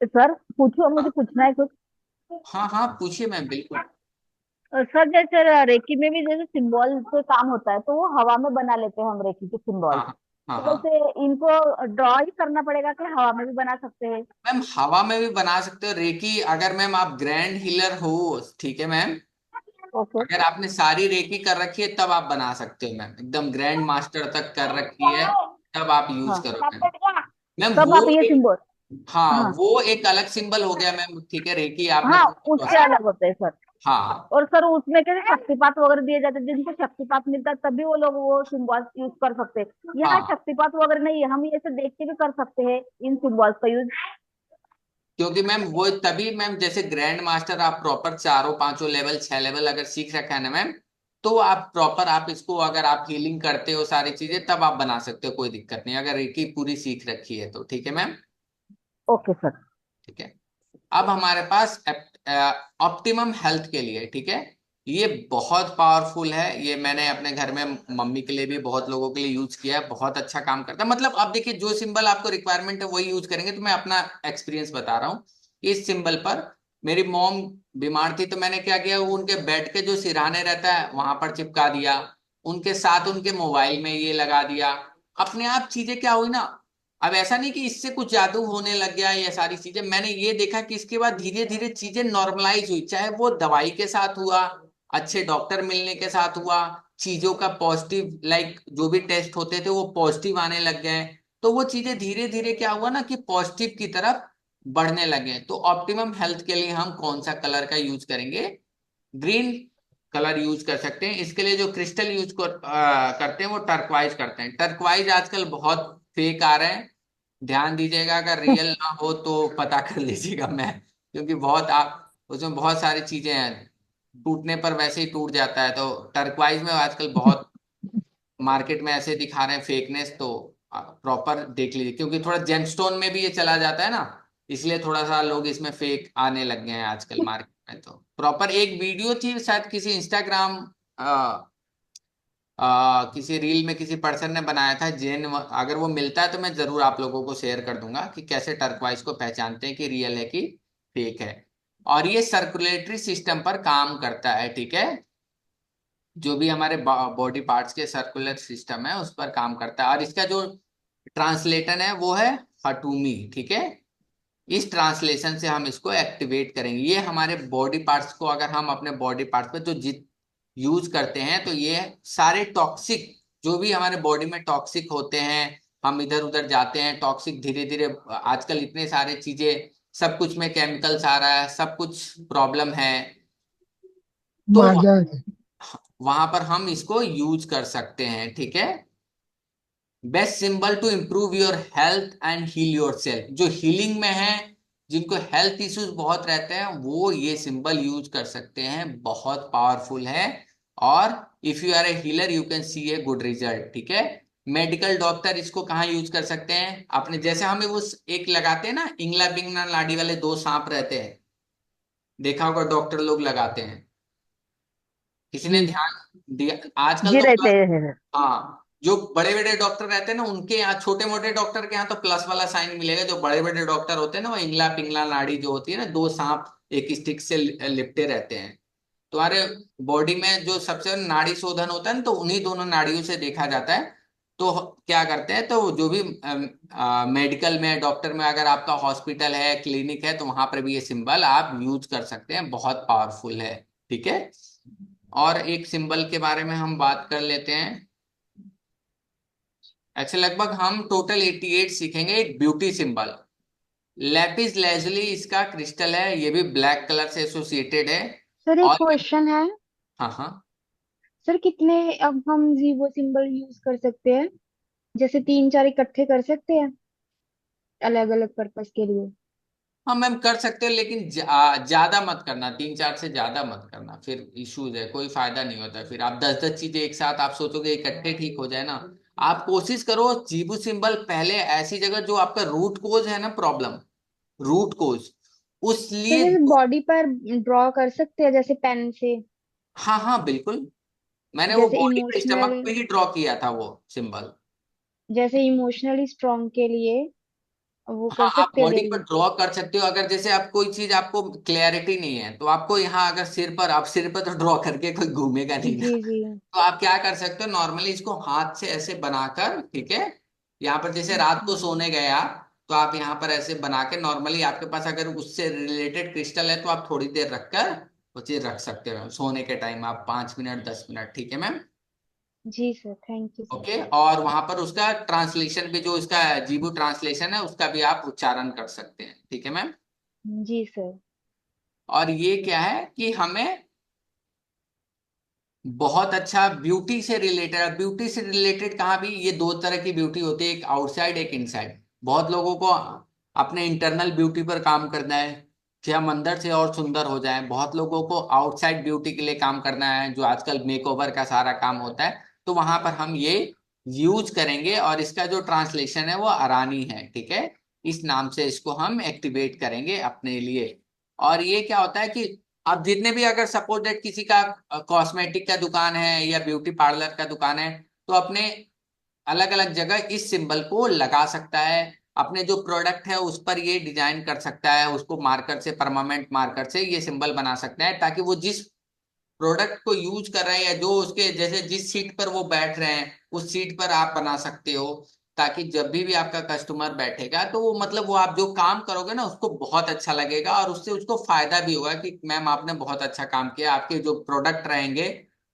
सर, पूछो, मुझे पूछना है कुछ। हाँ हाँ, पूछिए मैम, बिल्कुल। सर, जैसे रेकी में भी जैसे सिंबल से काम होता है, तो वो हवा में बना लेते हैं हम रेकी के सिंबल। हाँ हाँ हाँ तो हाँ वैसे इनको ड्रॉ ही करना पड़ेगा कि हवा में भी बना सकते हैं? मैम, हवा में भी बना सकते हो रेकी, अगर मैम आप ग्रैंड हीलर हो, ठीक है मैम। ओके। अगर आपने सारी रेकी कर रखी है तब आप बना सकते हो मैम, एकदम ग्रैंड मास्टर तक कर रखी है, तब आप यूज हाँ, करो मैम। मैम तब वो आप ये एक, सिंबल। हाँ हाँ वो एक अलग सिंबल हो गया मैम, ठीक है, रेकी आपने हाँ, पूरी उससे प्रोसेस। अलग होते हैं सर। हाँ और सर उसमें कैसे शक्तिपात वगैरह दिए जाते हैं, जिनको शक्तिपात मिलता है तभी वो लोग वो सिम्बॉल्स यूज कर सकते हैं। यहाँ हाँ, शक्तिपात वगैरह नहीं है, हम ऐसे देख के भी कर सकते हैं इन सिम्बॉल्स का यूज। क्योंकि मैम वो तभी मैम, जैसे ग्रैंड मास्टर आप प्रॉपर चारों पांचों लेवल 6 लेवल अगर सीख रखा है ना मैम, तो आप प्रॉपर आप इसको अगर आप हीलिंग करते हो सारी चीजें तब आप बना सकते हो, कोई दिक्कत नहीं अगर एक ही पूरी सीख रखी है तो। ठीक है मैम। Okay sir. ठीक है। अब हमारे पास ऑप्टिमम हेल्थ के लिए, ठीक है, ये बहुत पावरफुल है। ये मैंने अपने घर में मम्मी के लिए भी बहुत लोगों के लिए यूज किया है, बहुत अच्छा काम करता है। मतलब अब देखिए जो सिंबल आपको रिक्वायरमेंट है वही यूज करेंगे, तो मैं अपना एक्सपीरियंस बता रहा हूँ। इस सिंबल पर मेरी मॉम बीमार थी तो मैंने क्या किया, वो उनके बेड के जो सिरहाने रहता है वहां पर चिपका दिया, उनके साथ उनके मोबाइल में ये लगा दिया। अपने आप चीजें क्या हुई ना, अब ऐसा नहीं कि इससे कुछ जादू होने लग गया, ये सारी चीजें मैंने ये देखा कि इसके बाद धीरे धीरे चीजें नॉर्मलाइज हुई, चाहे वो दवाई के साथ हुआ, अच्छे डॉक्टर मिलने के साथ हुआ, चीजों का पॉजिटिव लाइक जो भी टेस्ट होते थे वो पॉजिटिव आने लग गए। तो वो चीजें धीरे धीरे क्या हुआ ना कि पॉजिटिव की तरफ बढ़ने लगे। तो ऑप्टिमम हेल्थ के लिए हम कौन सा कलर का यूज करेंगे, ग्रीन कलर यूज कर सकते हैं। इसके लिए जो क्रिस्टल करते हैं वो टर्कवाइज करते हैं। टर्कवाइज आजकल बहुत फेक आ रहे हैं, ध्यान दीजिएगा, अगर रियल ना हो तो पता कर लीजिएगा मैं, क्योंकि बहुत आप उसमें बहुत सारी चीजें हैं, टूटने पर वैसे ही टूट जाता है। तो टर्कवाइज में आजकल बहुत मार्केट में ऐसे दिखा रहे हैं फेकनेस, तो प्रॉपर देख लीजिए, क्योंकि थोड़ा जेमस्टोन में भी ये चला जाता है ना, इसलिए थोड़ा सा लोग इसमें फेक आने लग गए हैं आजकल मार्केट में। तो प्रॉपर एक वीडियो थी शायद किसी इंस्टाग्राम किसी रील में किसी पर्सन ने बनाया था जेन, अगर वो मिलता है तो मैं जरूर आप लोगों को शेयर कर दूंगा कि कैसे टर्कवाइज को पहचानते हैं कि रियल है कि फेक है। और ये सर्कुलेटरी सिस्टम पर काम करता है, ठीक है, जो भी हमारे बॉडी पार्ट्स के सर्कुलर सिस्टम है उस पर काम करता है। और इसका जो ट्रांसलेशन है वो है हटूमी, ठीक है। इस ट्रांसलेशन से हम इसको एक्टिवेट करेंगे। ये हमारे बॉडी पार्ट्स को, अगर हम अपने बॉडी पार्ट्स पे जो जित यूज करते हैं तो ये सारे टॉक्सिक, जो भी हमारे बॉडी में टॉक्सिक होते हैं, हम इधर उधर जाते हैं टॉक्सिक धीरे धीरे, आजकल इतने सारे चीजें, सब कुछ में केमिकल्स आ रहा है, सब कुछ प्रॉब्लम है, तो मार गया। वहां पर हम इसको यूज कर सकते हैं, ठीक है। Best symbol to improve your health and heal your self, जो हीलिंग में है, जिनको हेल्थ इश्यूज बहुत रहते हैं वो ये सिंबल यूज कर सकते हैं, बहुत पावरफुल है। और if you are a healer you can see a good result, ठीक है। मेडिकल डॉक्टर इसको कहाँ यूज कर सकते हैं, अपने जैसे हमें वो एक लगाते हैं ना, इंगला बिंगला नाड़ी वाले दो सांप रहते हैं, देखा होगा डॉक्टर लोग लगाते हैं, किसी ने जी। ध्यान दिया आजकल जी तो रहते प्लस। हैं। हाँ, जो बड़े बड़े डॉक्टर रहते हैं ना उनके यहाँ, छोटे मोटे डॉक्टर के यहाँ तो प्लस वाला साइन मिलेगा, जो बड़े बड़े डॉक्टर होते हैं ना वो इंगला पिंगला नाड़ी जो होती है ना, दो सांप एक स्टिक से लिपटे रहते हैं। तुम्हारे बॉडी में जो सबसे नाड़ी शोधन होता है ना तो उन्हीं दोनों नाड़ियों से देखा जाता है। तो क्या करते हैं, तो जो भी मेडिकल में डॉक्टर में अगर आपका हॉस्पिटल है क्लिनिक है तो वहां पर भी ये सिंबल आप यूज कर सकते हैं, बहुत पावरफुल है, ठीक है। और एक सिंबल के बारे में हम बात कर लेते हैं। ऐसे लगभग हम टोटल 88 सीखेंगे। एक ब्यूटी सिंबल, लैपिस लेजुली इसका क्रिस्टल है, ये भी ब्लैक कलर से एसोसिएटेड है। सर एक और क्वेश्चन है। हाँ हाँ, सर कितने अब हम जीवो सिंबल यूज कर सकते हैं? जैसे तीन चार इकट्ठे कर सकते हैं अलग अलग पर्पस के लिए? हाँ मैम कर सकते हैं, लेकिन ज्यादा मत करना, 3 4 से ज्यादा मत करना, फिर इश्यूज है, कोई फायदा नहीं होता। फिर आप 10 10 चीजें एक साथ आप सोचोगे इकट्ठे ठीक हो जाए ना। आप कोशिश करो जीबू सिंबल पहले ऐसी जगह जो आपका रूट कोज है ना, प्रॉब्लम रूट कोज, उस तो लिए। जैसे बॉडी पर ड्रॉ कर सकते हैं जैसे पेन से? हाँ हाँ बिल्कुल, मैंने वो जैसे बॉडी के इमोशनल, स्टमक पे ही ड्रॉ किया था वो सिंबल। जैसे इमोशनली स्ट्रांग के लिए वो कर हाँ आप सकते हैं बॉडी पर डेली? ड्रॉ कर सकते हो, अगर जैसे आप कोई चीज आपको क्लैरिटी नहीं है तो आपको यहाँ अगर सिर पर, आप सिर पर तो ड्रॉ करके कोई घूमेगा नहीं ना, जी जी। तो आप क्या कर सकते हो, नॉर्मली इसको हाथ से ऐसे बनाकर, ठीक है, यहाँ पर जैसे रात को सोने गए आप तो आप यहाँ पर ऐसे बना के, नॉर्मली आपके पास अगर उससे रिलेटेड क्रिस्टल है तो आप थोड़ी देर रखकर वो चीज रख सकते हो सोने के टाइम, आप 5 मिनट 10 मिनट, ठीक है मैम। जी sir, thank you sir. Okay, और वहां पर उसका ट्रांसलेशन भी, जो इसका जीबू ट्रांसलेशन है उसका भी आप उच्चारण कर सकते हैं, ठीक है मैम। जी सर। और ये क्या है कि हमें बहुत अच्छा ब्यूटी से रिलेटेड है। ब्यूटी से रिलेटेड कहाँ भी, ये दो तरह की ब्यूटी होती है, एक आउटसाइड एक इनसाइड। बहुत लोगों को अपने इंटरनल ब्यूटी पर काम करना है कि हम अंदर से और सुंदर हो जाएं। बहुत लोगों को आउटसाइड ब्यूटी के लिए काम करना है, जो आजकल मेकओवर का सारा काम होता है। तो वहां पर हम ये यूज करेंगे, और इसका जो ट्रांसलेशन है वो अरानी है, ठीक है। इस नाम से इसको हम एक्टिवेट करेंगे अपने लिए। और ये क्या होता है कि अब जितने भी, अगर सपोज दैट किसी का कॉस्मेटिक का दुकान है या ब्यूटी पार्लर का दुकान है, तो अपने अलग अलग जगह इस सिंबल को लगा सकता है। अपने जो प्रोडक्ट है उस पर ये डिजाइन कर सकता है, उसको मार्कर से, परमानेंट मार्कर से ये सिंबल बना सकता है, ताकि वो जिस प्रोडक्ट को यूज कर रहे हैं या जो उसके जैसे जिस सीट पर वो बैठ रहे हैं उस सीट पर आप बना सकते हो। ताकि जब भी आपका कस्टमर बैठेगा तो वो मतलब वो आप जो काम करोगे ना उसको बहुत अच्छा लगेगा, और उससे उसको फायदा भी होगा कि मैम आपने बहुत अच्छा काम किया, आपके जो प्रोडक्ट रहेंगे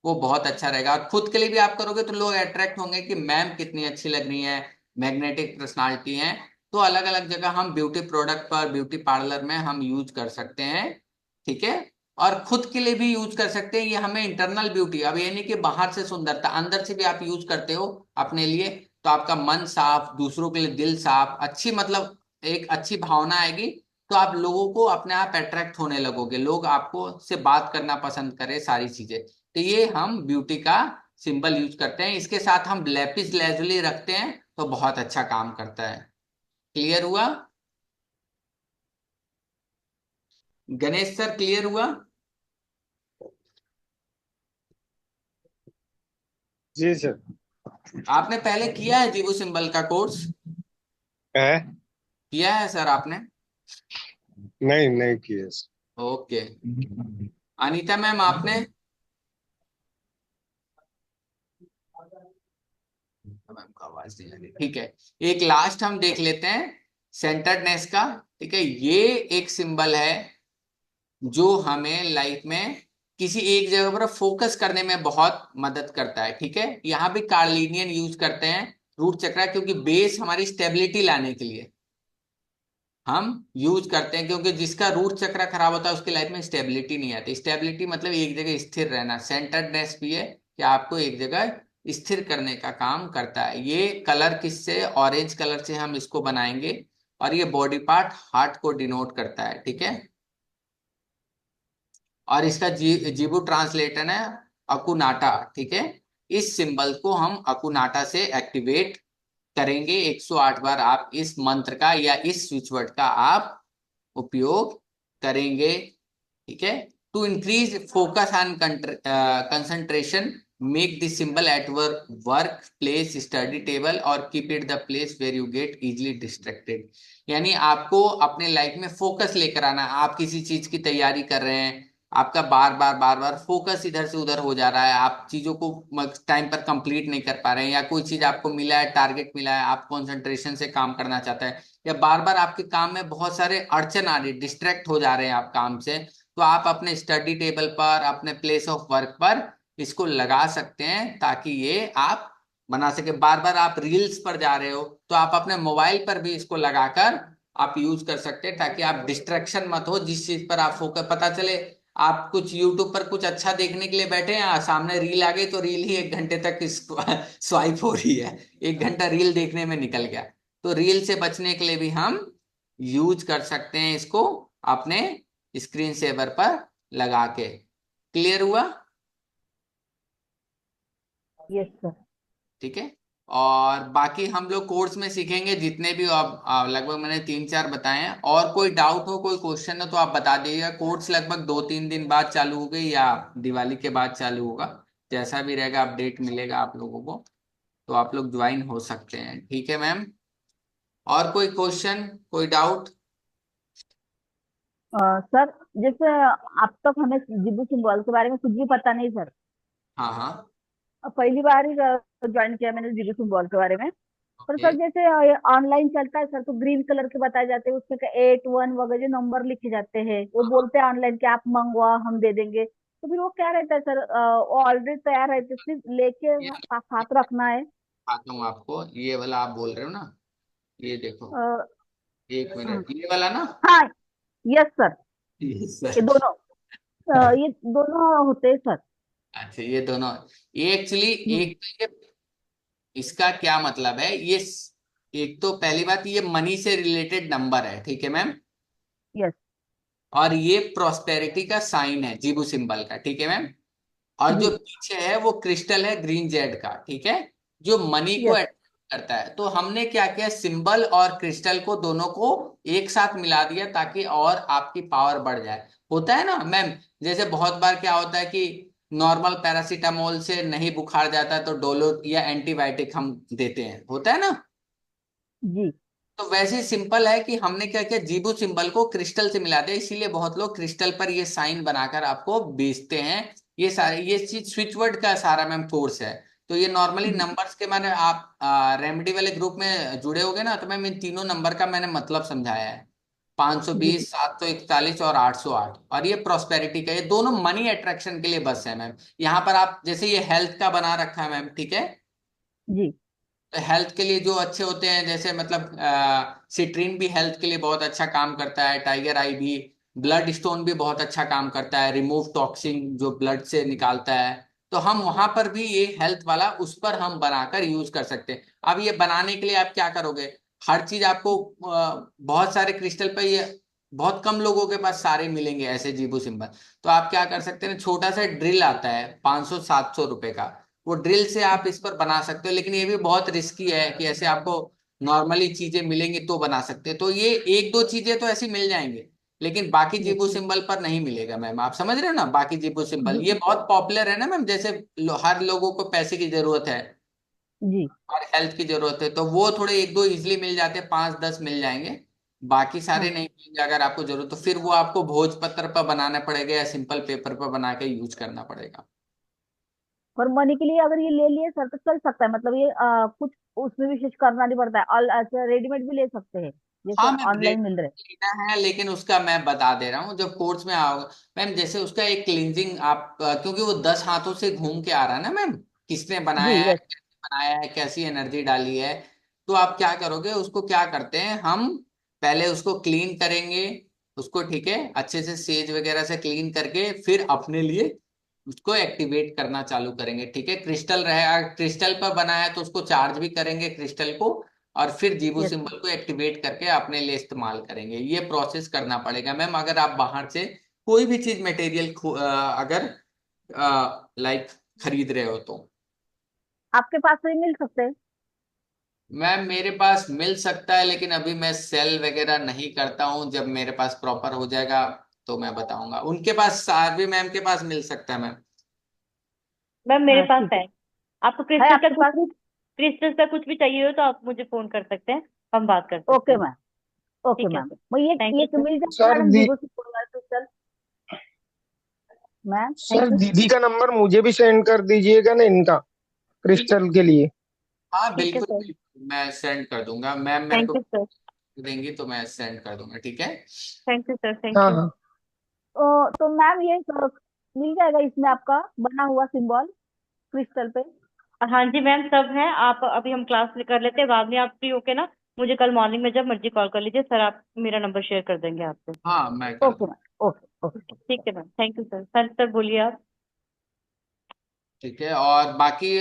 वो बहुत अच्छा रहेगा। और खुद के लिए भी आप करोगे तो लोग अट्रैक्ट होंगे कि मैम कितनी अच्छी लग रही है, मैग्नेटिक पर्सनालिटी है। तो अलग अलग जगह हम ब्यूटी प्रोडक्ट पर, ब्यूटी पार्लर में हम यूज कर सकते हैं, ठीक है। और खुद के लिए भी यूज कर सकते हैं, ये हमें इंटरनल ब्यूटी, अब ये नहीं कि बाहर से सुंदरता, अंदर से भी आप यूज करते हो अपने लिए, तो आपका मन साफ, दूसरों के लिए दिल साफ, अच्छी मतलब एक अच्छी भावना आएगी। तो आप लोगों को अपने आप अट्रैक्ट होने लगोगे, लोग आपको से बात करना पसंद करें, सारी चीजें। तो ये हम ब्यूटी का सिंबल यूज करते हैं। इसके साथ हम लैपिस लेजुली रखते हैं तो बहुत अच्छा काम करता है। क्लियर हुआ गणेश सर, क्लियर हुआ? जी सर। आपने पहले किया है जीवो सिंबल का कोर्स? है? किया है सर आपने? नहीं, नहीं किए सर। ओके। अनीता मैम आपने? मैम का आवाज नहीं आ रही, ठीक है। एक लास्ट हम देख लेते हैं सेंटर्डनेस का, ठीक है। ये एक सिंबल है जो हमें लाइफ में किसी एक जगह पर फोकस करने में बहुत मदद करता है, ठीक है। यहाँ भी कार्लिनियन यूज करते हैं, रूट चक्र, क्योंकि बेस हमारी स्टेबिलिटी लाने के लिए हम यूज करते हैं। क्योंकि जिसका रूट चक्र खराब होता है उसकी लाइफ में स्टेबिलिटी नहीं आती। स्टेबिलिटी मतलब एक जगह स्थिर रहना। सेंटर्डनेस भी है कि आपको एक जगह स्थिर करने का काम करता है। ये कलर किससे, ऑरेंज कलर से हम इसको बनाएंगे। और ये बॉडी पार्ट हार्ट को डिनोट करता है, ठीक है। और इसका जीबू ट्रांसलेटर है अकुनाटा, ठीक है। इस सिंबल को हम अकुनाटा से एक्टिवेट करेंगे 108 बार। आप इस मंत्र का या इस स्विच वर्ड का आप उपयोग करेंगे, ठीक है। To increase focus and concentration, make this symbol at work place, study table, और keep it the place where you get easily distracted. यानी आपको अपने लाइफ में फोकस लेकर आना। आप किसी चीज की तैयारी कर रहे हैं, आपका बार बार फोकस इधर से उधर हो जा रहा है, आप चीजों को टाइम पर कंप्लीट नहीं कर पा रहे हैं, या कोई चीज आपको मिला है, टारगेट मिला है, आप कंसंट्रेशन से काम करना चाहते हैं, या बार बार आपके काम में बहुत सारे अड़चन आ रही, डिस्ट्रैक्ट हो जा रहे हैं आप काम से, तो आप अपने स्टडी टेबल पर, अपने प्लेस ऑफ वर्क पर इसको लगा सकते हैं, ताकि ये आप बना सके। बार बार आप रील्स पर जा रहे हो तो आप अपने मोबाइल पर भी इसको लगाकर आप यूज कर सकते हैं, ताकि आप डिस्ट्रैक्शन मत हो, जिस चीज पर आप फोकस, पता चले आप कुछ यूट्यूब पर कुछ अच्छा देखने के लिए बैठे हैं, सामने रील आ गई तो रील ही 1 घंटे तक स्वाइप हो रही है, 1 घंटा रील देखने में निकल गया। तो रील से बचने के लिए भी हम यूज कर सकते हैं इसको अपने स्क्रीन सेवर पर लगा के। क्लियर हुआ? Yes sir. ठीक है। और बाकी हम लोग कोर्स में सीखेंगे जितने भी अब लगभग मैंने 3-4 बताए हैं। और कोई डाउट हो, कोई क्वेश्चन हो तो आप बता दीजिएगा। कोर्स लगभग 2-3 दिन बाद चालू होगी या दिवाली के बाद चालू होगा, जैसा भी रहेगा अपडेट मिलेगा आप लोगों को, तो आप लोग ज्वाइन हो सकते हैं, ठीक है मैम। और कोई क्वेश्चन, कोई डाउट? सर, जैसे अब तक हमें जिबू सिंबल के बारे में कुछ भी पता नहीं सर। हाँ हाँ। अब पहली बार ही ज्वाइन किया मैंने जिबू सिंबल के बारे में। पर ओके। सर जैसे ऑनलाइन चलता है सर, तो ग्रीन कलर के बताए जाते हैं, उसमें 8 1 वगैरह जो नंबर लिखे जाते हैं, वो बोलते हैं ऑनलाइन कि आप मंगवा हम दे देंगे। तो फिर वो क्या रहता है सर, वो ऑलरेडी तैयार रहते हैं, सिर्फ लेके ये साथ रखना है। दिखाता हूँ आपको, ये वाला आप बोल रहे हो ना, ये देखो, अ, 1 मिनट, ये वाला ना। हाँ। Yes sir. यस ये सर। दोनों ये दोनों होते हैं सर। अच्छा, ये दोनों, ये एक्चुअली हम्म। एक तो ये इसका क्या मतलब है, ये एक तो पहली बात ये मनी से रिलेटेड नंबर है, ठीक है मैम। यस। और ये प्रॉस्पेरिटी का साइन है, जीबू सिंबल का, ठीक है मैम। और जो जी। पीछे है वो क्रिस्टल है ग्रीन जेड का, ठीक है, जो मनी को यस। अट्रैक्ट करता है। तो हमने क्या किया, सिंबल और क्रिस्टल को दोनों को एक साथ मिला दिया ताकि और आपकी पावर बढ़ जाए। होता है ना मैम, जैसे बहुत बार क्या होता है कि नॉर्मल पैरासीटामोल से नहीं बुखार जाता तो डोलो या एंटीबायोटिक हम देते हैं, होता है ना। जी। तो वैसे ही सिंपल है कि हमने क्या किया, जीबू सिंबल को क्रिस्टल से मिला दिया, इसीलिए बहुत लोग क्रिस्टल पर ये साइन बनाकर आपको बेचते हैं। ये सारे ये चीज स्विच वर्ड का सारा मैम कोर्स है। तो ये नॉर्मली जी। नंबर्स के, मैंने आप रेमेडी वाले ग्रुप में जुड़े होगे ना, तो मैम इन तीनों नंबर का मैंने मतलब समझाया है, जी। 520, 741 और 808। और ये प्रोस्पेरिटी का, ये दोनों मनी अट्रैक्शन के लिए बस है मैम। यहाँ पर आप जैसे ये हेल्थ का बना रखा है मैम, ठीक है। जी। तो हेल्थ के लिए जो अच्छे होते हैं, जैसे मतलब सिट्रीन भी हेल्थ के लिए बहुत अच्छा काम करता है, टाइगर आई भी, ब्लड स्टोन भी बहुत अच्छा काम करता है, रिमूव टॉक्सिन जो ब्लड से निकालता है। तो हम वहां पर भी ये हेल्थ वाला उस पर हम बनाकर यूज कर सकते हैं। अब ये बनाने के लिए आप क्या करोगे, हर चीज आपको बहुत सारे क्रिस्टल पे ये बहुत कम लोगों के पास सारे मिलेंगे ऐसे जीबू सिंबल। तो आप क्या कर सकते हैं, छोटा सा ड्रिल आता है 500-700 रुपए का, वो ड्रिल से आप इस पर बना सकते हो। लेकिन ये भी बहुत रिस्की है कि ऐसे आपको नॉर्मली चीजें मिलेंगी तो बना सकते हैं। तो ये एक दो चीजें तो ऐसी मिल जाएंगे, लेकिन बाकी यस। जीबो सिंबल पर नहीं मिलेगा मैम। आप समझ रहे हो ना, बाकी जीबो सिंबल जी। ये बहुत पॉपुलर है ना मैम, जैसे हर लोगों को पैसे की जरूरत है जी। और हेल्थ की जरूरत है, तो वो थोड़े एक दो इजिली मिल जाते हैं, 5-10 मिल जाएंगे, बाकी सारे हाँ। नहीं मिलेंगे। अगर आपको जरूरत तो फिर वो आपको भोजपत्र पर बनाना पड़ेगा या सिंपल पेपर पर बना के यूज करना पड़ेगा। और मनी के लिए अगर ये ले लिए सर तो चल सकता है, मतलब ये कुछ उसमें भी स्विच करना नहीं पड़ता है, ऑल अच्छा रेडीमेड भी ले सकते हैं हाँ जैसे मैम, ऑनलाइन मिल रहे हैं। लेना है, लेकिन उसका मैं बता दे रहा हूँ जब कोर्स में आओगे मैम, जैसे उसका एक क्लींजिंग आप क्योंकि वो 10 हाथों से घूम के आ रहा है ना मैम, किसने जी। बनाया है, यस। कैसे बनाया है, कैसी एनर्जी डाली है। तो आप क्या करोगे, उसको क्या करते हैं हम, पहले उसको क्लीन करेंगे उसको, ठीक है, अच्छे से सेज वगैरह से क्लीन करके फिर अपने लिए उसको एक्टिवेट करना चालू करेंगे, ठीक है। क्रिस्टल रहे, क्रिस्टल पर बना है तो उसको चार्ज भी करेंगे क्रिस्टल को, और फिर जीबू यस। सिंबल को एक्टिवेट करके अपने लिए इस्तेमाल करेंगे। ये प्रोसेस करना पड़ेगा मैम। अगर आप बाहर से कोई भी चीज मटेरियल अगर लाइक खरीद रहे हो तो आपके पास से मिल सकते हैं। मैम मेरे पास मिल सकता है, लेकिन अभी मैं सेल वगैरह नहीं करता हूँ। जब मेरे पास प्रॉपर हो जाएगा तो मैं बताऊंगा। उनके पास, सारवी मैम के पास मिल सकता है मैम। मैम मेरे हाँ पास ठीक है। आपको है क्रिस्टल का आपके कुछ पास। भी, क्रिस्टल का कुछ भी चाहिए हो तो आप मुझे फोन कर सकते हैं, हम बात कर सकते ओके हैं। मैम। ओके ठीक है मैम, सर। मैं थैंक यू ये सर। मिल जाएगा सर मैडम दी जीरो से crystal. Ma'am sir thank you. दीदी का नंबर मुझे भी सेंड कर दीजिएगा ना इनका, क्रिस्टल के लिए। हाँ ठीक है बिल्कुल सर। बिल्कुल, मैं सेंड कर दूंगा मैम, मेरे थैंक को यू सर। देंगी तो मैं सेंड कर दूंगा, ठीक है। Thank you sir. थैंक हाँ यू। हाँ। तो मैम ये मिल जाएगा इसमें आपका बना हुआ सिंबल क्रिस्टल पे। हाँ जी मैम, सब है। आप अभी हम क्लास कर लेते हैं, बाद में आप फ्री होके ना मुझे कल मॉर्निंग में जब मर्जी कॉल कर लीजिए सर, आप मेरा नंबर शेयर कर देंगे आपसे। हाँ मैं कर ओके दूंगा। मैम। Okay okay. ठीक है ma'am, thank you sir. Sir sir बोलिए आप। ठीक है, और बाकी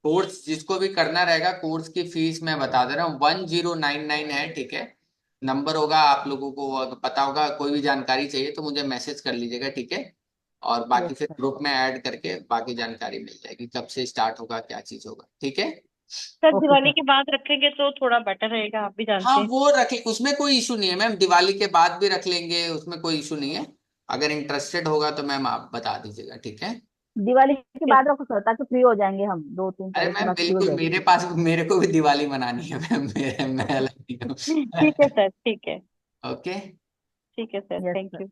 कोर्स जिसको भी करना रहेगा, कोर्स की फीस मैं बता दे रहा हूँ, 1099 है, ठीक है। नंबर होगा, आप लोगों को अगर पता होगा, कोई भी जानकारी चाहिए तो मुझे मैसेज कर लीजिएगा, ठीक है। और बाकी यस फिर सर। ग्रुप में ऐड करके बाकी जानकारी मिल जाएगी, कब से स्टार्ट होगा, क्या चीज होगा, ठीक है। Sir okay Diwali sir. के बाद रखेंगे तो थोड़ा बेटर रहेगा, आप भी हाँ जानते हैं। वो रख, उसमें कोई इशू नहीं है मैम, दिवाली के बाद भी रख लेंगे, उसमें कोई इशू नहीं है। अगर इंटरेस्टेड होगा तो मैम आप बता दीजिएगा, ठीक है। दिवाली के ठीक बाद रखो सर ताकि फ्री हो जाएंगे हम, 2-3 तारीख के मैम बाद फ्री हो बिल्कुल, जाएंगे। मेरे पास, मेरे को भी दिवाली मनानी है मैम, मैं अलग नहीं ठीक है हूँ। सर। ठीक है। ओके। ठीक है sir. Yes thank sir. You.